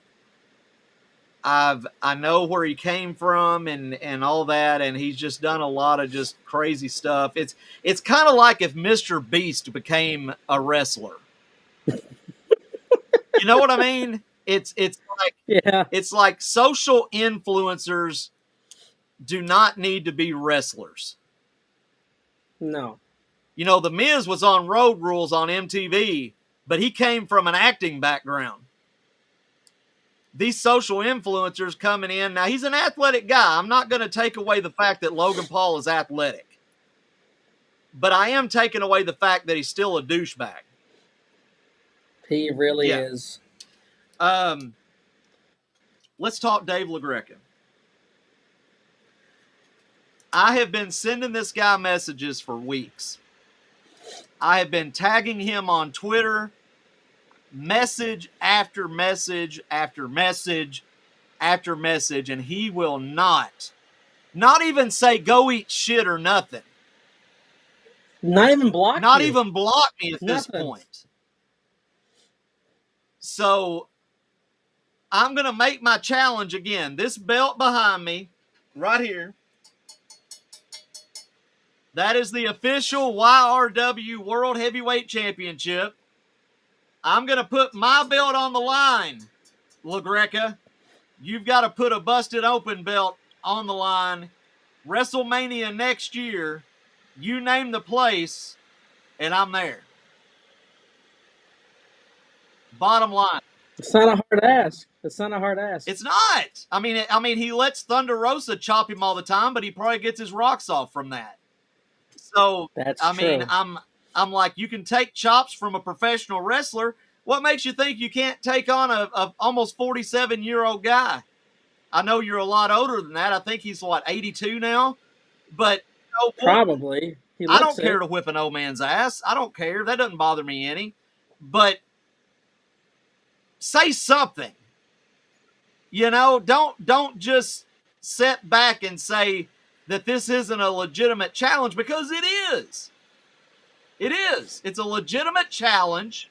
I know where he came from and all that, and he's just done a lot of just crazy stuff. It's kind of like if Mr. Beast became a wrestler. You know what I mean? It's like social influencers do not need to be wrestlers. No. The Miz was on Road Rules on MTV, but he came from an acting background. These social influencers coming in. Now, he's an athletic guy. I'm not going to take away the fact that Logan Paul is athletic. But I am taking away the fact that he's still a douchebag. He really is. Let's talk Dave LaGreca. I have been sending this guy messages for weeks. I have been tagging him on Twitter, message after message after message after message, and he will not even say go eat shit or nothing. Not even block Not you. even block me at Nothing. this point. So I'm going to make my challenge again. This belt behind me, right here, that is the official YRW World Heavyweight Championship. I'm going to put my belt on the line, LaGreca. You've got to put a busted open belt on the line. WrestleMania next year, you name the place, and I'm there. Bottom line. It's not a hard ask. It's not a hard ask. It's not. I mean, he lets Thunder Rosa chop him all the time, but he probably gets his rocks off from that. So That's I mean, true. I'm like, you can take chops from a professional wrestler. What makes you think you can't take on a almost 47-year-old guy? I know you're a lot older than that. I think he's 82 now, but probably. I don't care to whip an old man's ass. I don't care. That doesn't bother me any. But say something. You know, don't just sit back and say that this isn't a legitimate challenge, because it is. It is. It's a legitimate challenge.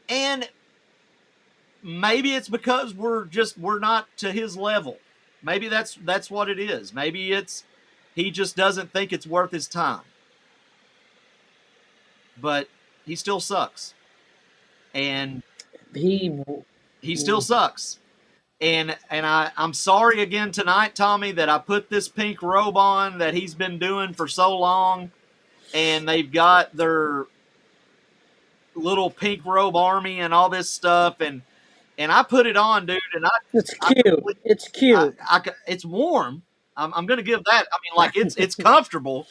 And maybe it's because we're not to his level. Maybe that's what it is. Maybe it's he just doesn't think it's worth his time. But he still sucks. And he still sucks. And I'm sorry again tonight, Tommy, that I put this pink robe on that he's been doing for so long. And they've got their little pink robe army and all this stuff. And I put it on, dude. And it's cute. It's cute. It's warm. I'm going to give that. I mean, like, it's comfortable.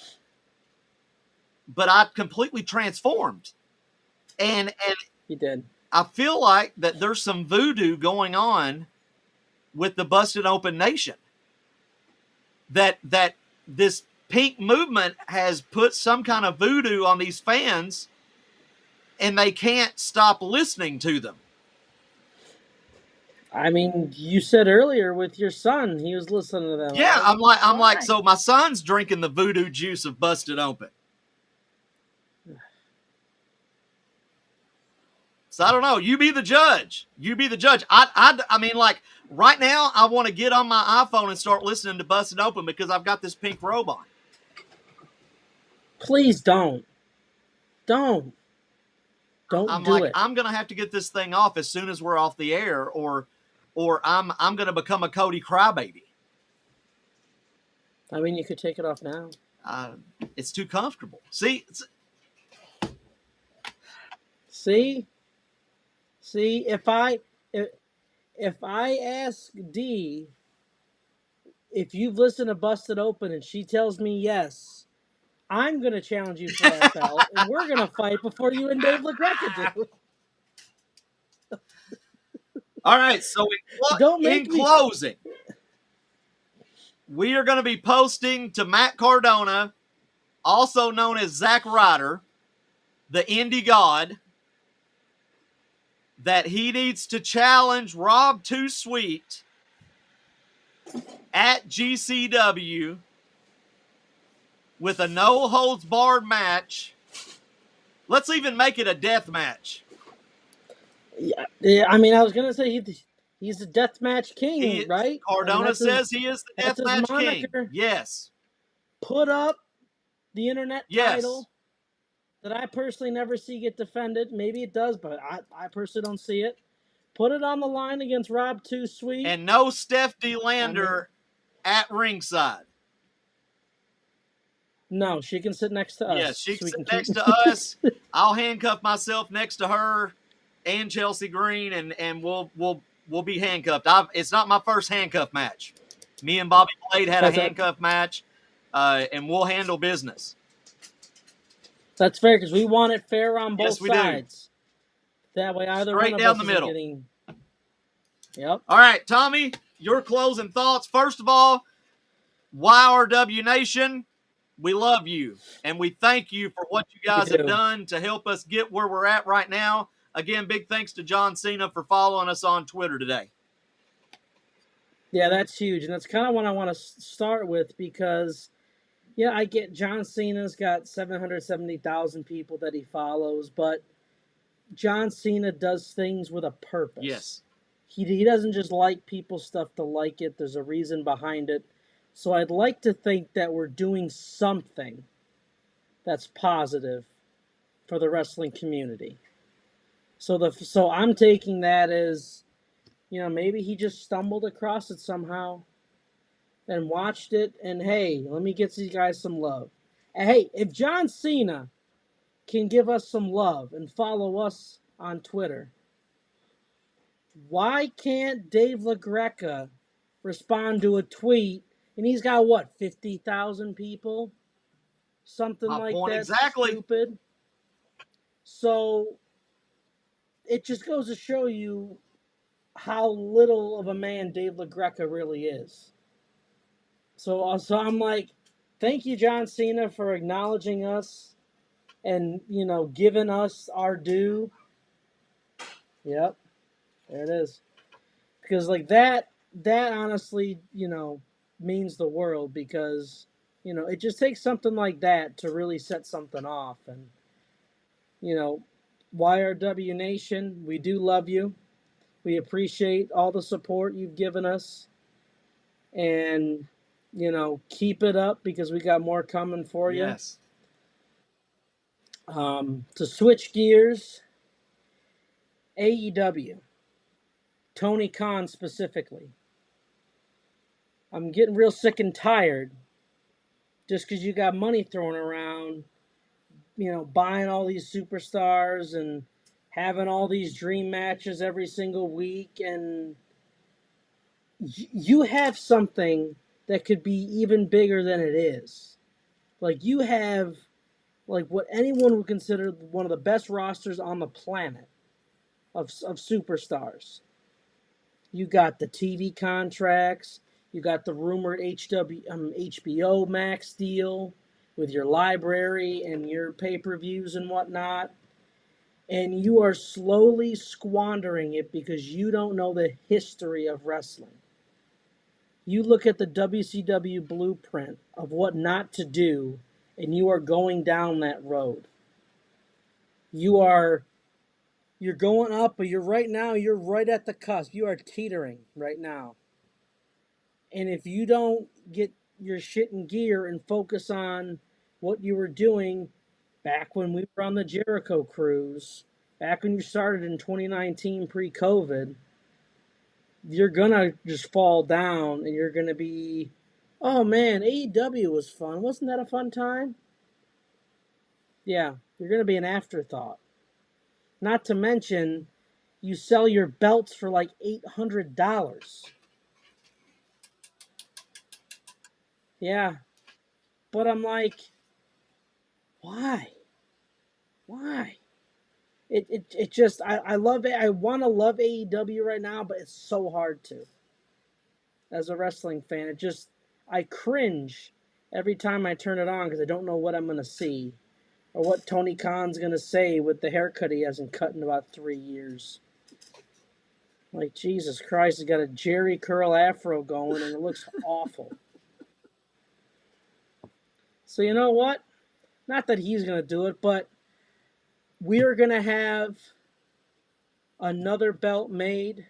But I completely transformed. And you did. I feel like that there's some voodoo going on with the Busted Open Nation. That this pink movement has put some kind of voodoo on these fans, and they can't stop listening to them. I mean, you said earlier with your son, he was listening to them. Yeah, I'm like, so my son's drinking the voodoo juice of Busted Open. So I don't know. You be the judge. You be the judge. I mean, like, right now, I want to get on my iPhone and start listening to Busted Open because I've got this pink robe on. Please don't. Don't do it. I'm gonna have to get this thing off as soon as we're off the air, or I'm gonna become a Cody crybaby. I mean, you could take it off now. It's too comfortable. See, if I ask Dee if you've listened to Busted Open and she tells me yes, I'm going to challenge you for that belt, and we're going to fight before you and Dave LaGreca do. All right, so in closing, we are going to be posting to Matt Cardona, also known as Zack Ryder, the Indie God, that he needs to challenge Rob Too Sweet at GCW with a no-holds-barred match. Let's even make it a death match. Yeah, I mean, I was going to say he's the death match king, right? Cardona says he is the death match king. Yes. Put up the internet title that I personally never see get defended. Maybe it does, but I personally don't see it. Put it on the line against Rob Too Sweet. And no Steph D. Lander at ringside. No, she can sit next to us. Yes, she so can we sit can next to us. I'll handcuff myself next to her and Chelsea Green, and we'll be handcuffed. It's not my first handcuff match. Me and Bobby Blade had a handcuff match, and we'll handle business. That's fair because we want it fair on both Yes, we sides. Do. That way, either Straight one of down us the isn't middle. getting. Yep. All right, Tommy, your closing thoughts. First of all, YRW Nation, we love you, and we thank you for what you guys have done to help us get where we're at right now. Again, big thanks to John Cena for following us on Twitter today. Yeah, that's huge, and that's kind of what I want to start with because, yeah, I get John Cena's got 770,000 people that he follows, but John Cena does things with a purpose. Yes. He doesn't just like people's stuff to like it. There's a reason behind it. So I'd like to think that we're doing something that's positive for the wrestling community. So I'm taking that as, maybe he just stumbled across it somehow and watched it and, hey, let me get these guys some love. And hey, if John Cena can give us some love and follow us on Twitter, why can't Dave LaGreca respond to a tweet and he's got what, 50,000 people? Something like that. Exactly. Stupid. So it just goes to show you how little of a man Dave LaGreca really is. So I'm like, thank you, John Cena, for acknowledging us and, giving us our due. Yep. There it is. Because like that honestly, means the world because, it just takes something like that to really set something off. And, YRW Nation, we do love you. We appreciate all the support you've given us. And, keep it up because we got more coming for you. Yes. To switch gears, AEW. Tony Khan specifically. I'm getting real sick and tired just because you got money thrown around, buying all these superstars and having all these dream matches every single week. And you have something that could be even bigger than it is. Like, you have, like, what anyone would consider one of the best rosters on the planet of superstars. You got the TV contracts. You got the rumored HBO Max deal with your library and your pay-per-views and whatnot. And you are slowly squandering it because you don't know the history of wrestling. You look at the WCW blueprint of what not to do, and you are going down that road. You're going up, but you're right at the cusp. You are teetering right now. And if you don't get your shit in gear and focus on what you were doing back when we were on the Jericho cruise, back when you started in 2019 pre-COVID, you're going to just fall down and you're going to be, oh man, AEW was fun. Wasn't that a fun time? Yeah, you're going to be an afterthought. Not to mention, you sell your belts for like $800. Yeah. But I'm like, why? Why? It just, I love it. I want to love AEW right now, but it's so hard to. As a wrestling fan, I cringe every time I turn it on because I don't know what I'm going to see or what Tony Khan's going to say with the haircut he hasn't cut in about 3 years. Like, Jesus Christ, he's got a Jerry curl afro going and it looks awful. So you know what? Not that he's going to do it, but we're going to have another belt made.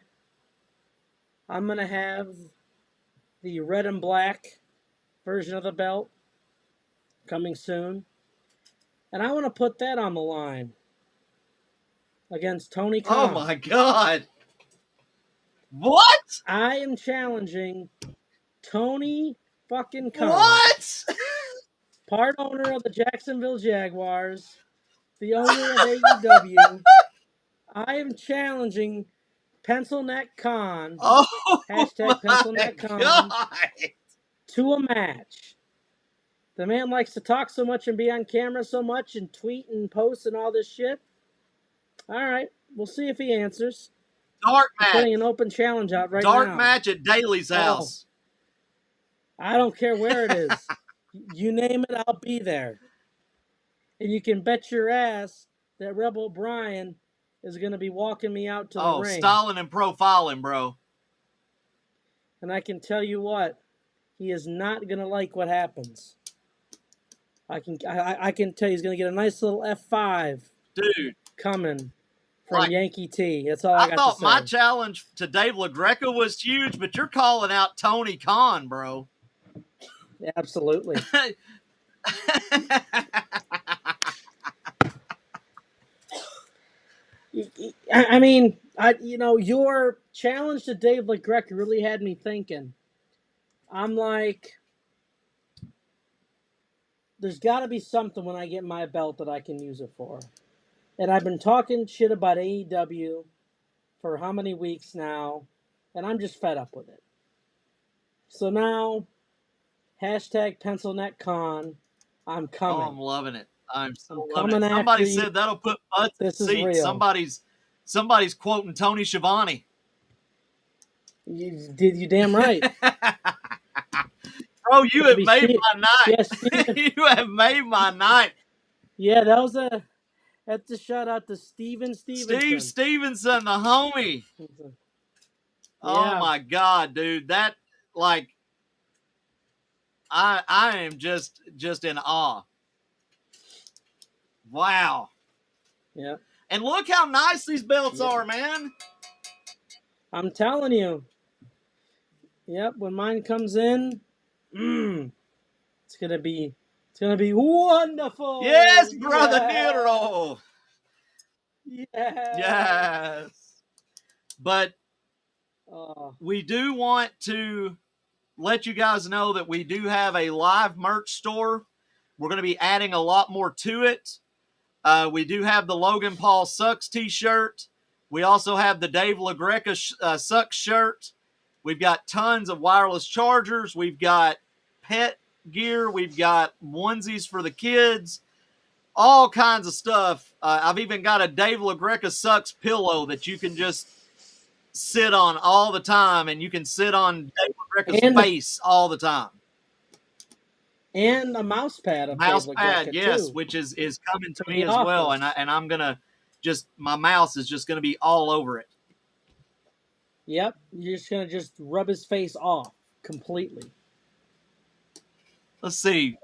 I'm going to have the red and black version of the belt coming soon. And I want to put that on the line against Tony Khan. Oh my God. What? I am challenging Tony fucking Khan. What? part owner of the Jacksonville Jaguars, the owner of AEW. I am challenging Pencil Neck Con, Oh hashtag Pencil my Neck Con, God. to a match. The man likes to talk so much and be on camera so much and tweet and post and all this shit. All right, we'll see if he answers. Dark I'm match. putting an open challenge out right Dark now. match at Daly's house. I don't care where it is. You name it, I'll be there. And you can bet your ass that Rebel Brian is going to be walking me out to the ring. Styling and profiling, bro. And I can tell you what, he is not going to like what happens. I can tell you he's going to get a nice little F5 dude coming from Yankee T. That's all I got to say. I thought my challenge to Dave LaGreca was huge, but you're calling out Tony Khan, bro. Yeah, absolutely. I mean, your challenge to Dave LaGreca really had me thinking. I'm like, there's got to be something when I get my belt that I can use it for. And I've been talking shit about AEW for how many weeks now, and I'm just fed up with it. So now, hashtag PencilNetCon, I'm coming. Oh, I'm loving it. I'm coming after Somebody you. said that'll put butts in This is seats. real. Somebody's quoting Tony Schiavone. You damn right. Bro, you have made my night. Yes, you have made my night. Yeah, that's a shout out to Steve Stevenson, the homie. Yeah. Oh my God, dude. That, like, I am just in awe. Wow. Yeah. And look how nice these belts are, man. I'm telling you. Yep, when mine comes in, it's gonna be wonderful. Yes, brother Nero. Yes. But we do want to let you guys know that we do have a live merch store. We're going to be adding a lot more to it. We do have the Logan Paul Sucks t-shirt. We also have the Dave LaGreca Sucks shirt. We've got tons of wireless chargers. We've got pet gear. We've got onesies for the kids. All kinds of stuff. I've even got a Dave LaGreca Sucks pillow that you can just sit on all the time, and you can sit on Dave LaGreca's face all the time. And a mouse pad of Dave LaGreca, yes, too. which is coming to me as well, and I'm gonna my mouse is just gonna be all over it. Yep, you're just gonna rub his face off completely. Let's see,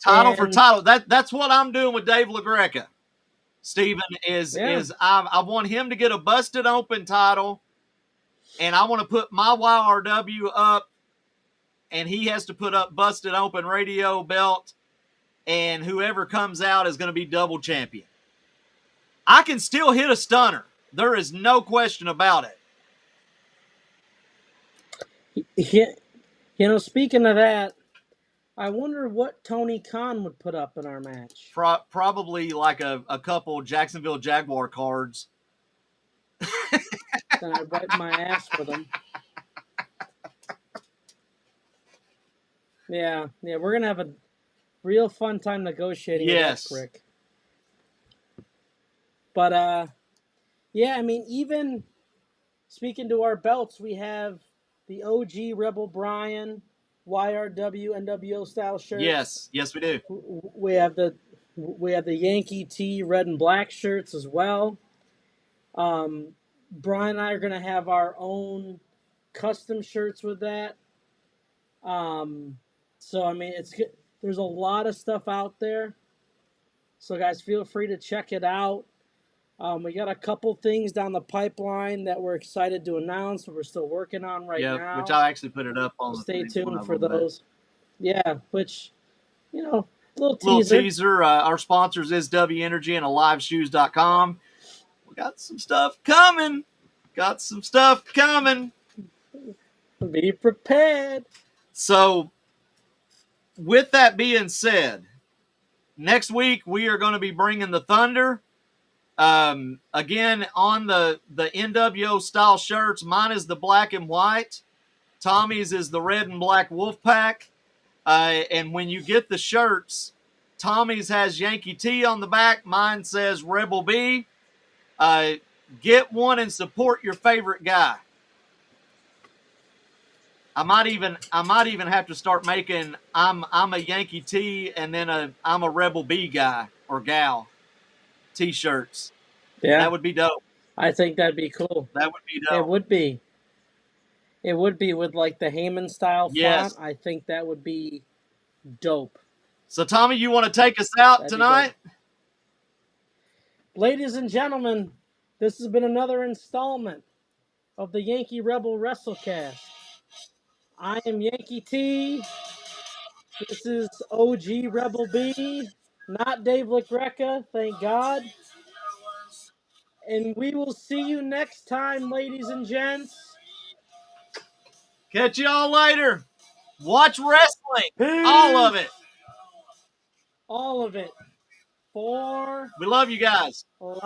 title for title. That's what I'm doing with Dave LaGreca. Steven is I want him to get a busted open title, and I want to put my YRW up, and he has to put up busted open radio belt, and whoever comes out is going to be double champion. I can still hit a stunner. There is no question about it. Speaking of that, I wonder what Tony Khan would put up in our match. Probably like a couple Jacksonville Jaguar cards. Then I wipe my ass with them. Yeah, we're going to have a real fun time negotiating with that prick. But, I mean, even speaking to our belts, we have the OG Rebel Brian YRW NWO style shirts. Yes, we do. We have the Yankee T red and black shirts as well. Brian and I are going to have our own custom shirts with that. So I mean, there's a lot of stuff out there. So guys, feel free to check it out. We got a couple things down the pipeline that we're excited to announce, but we're still working on now. Which I actually put it up on. Stay tuned for those. Yeah, which, little teaser. Our sponsors is W Energy and AliveShoes.com. We got some stuff coming. Be prepared. So, with that being said, next week we are going to be bringing the Thunder. Again, on the NWO style shirts, mine is the black and white. Tommy's is the red and black Wolfpack. And when you get the shirts, Tommy's has Yankee T on the back. Mine says Rebel B. Get one and support your favorite guy. I might even have to start making I'm a Yankee T and then I'm a Rebel B guy or gal t-shirts. Yeah, That would be dope. I think that'd be cool. That would be dope. It would be. It would be with like the Heyman style Yes. font. I think that would be dope. So Tommy, you want to take us out That'd be tonight? Ladies and gentlemen, this has been another installment of the Yankee Rebel Wrestlecast. I am Yankee T. This is OG Rebel B, not Dave LaGreca, thank God. And we will see you next time, ladies and gents. Catch y'all later. Watch wrestling. Peace. All of it. All of it. For We love you guys. life.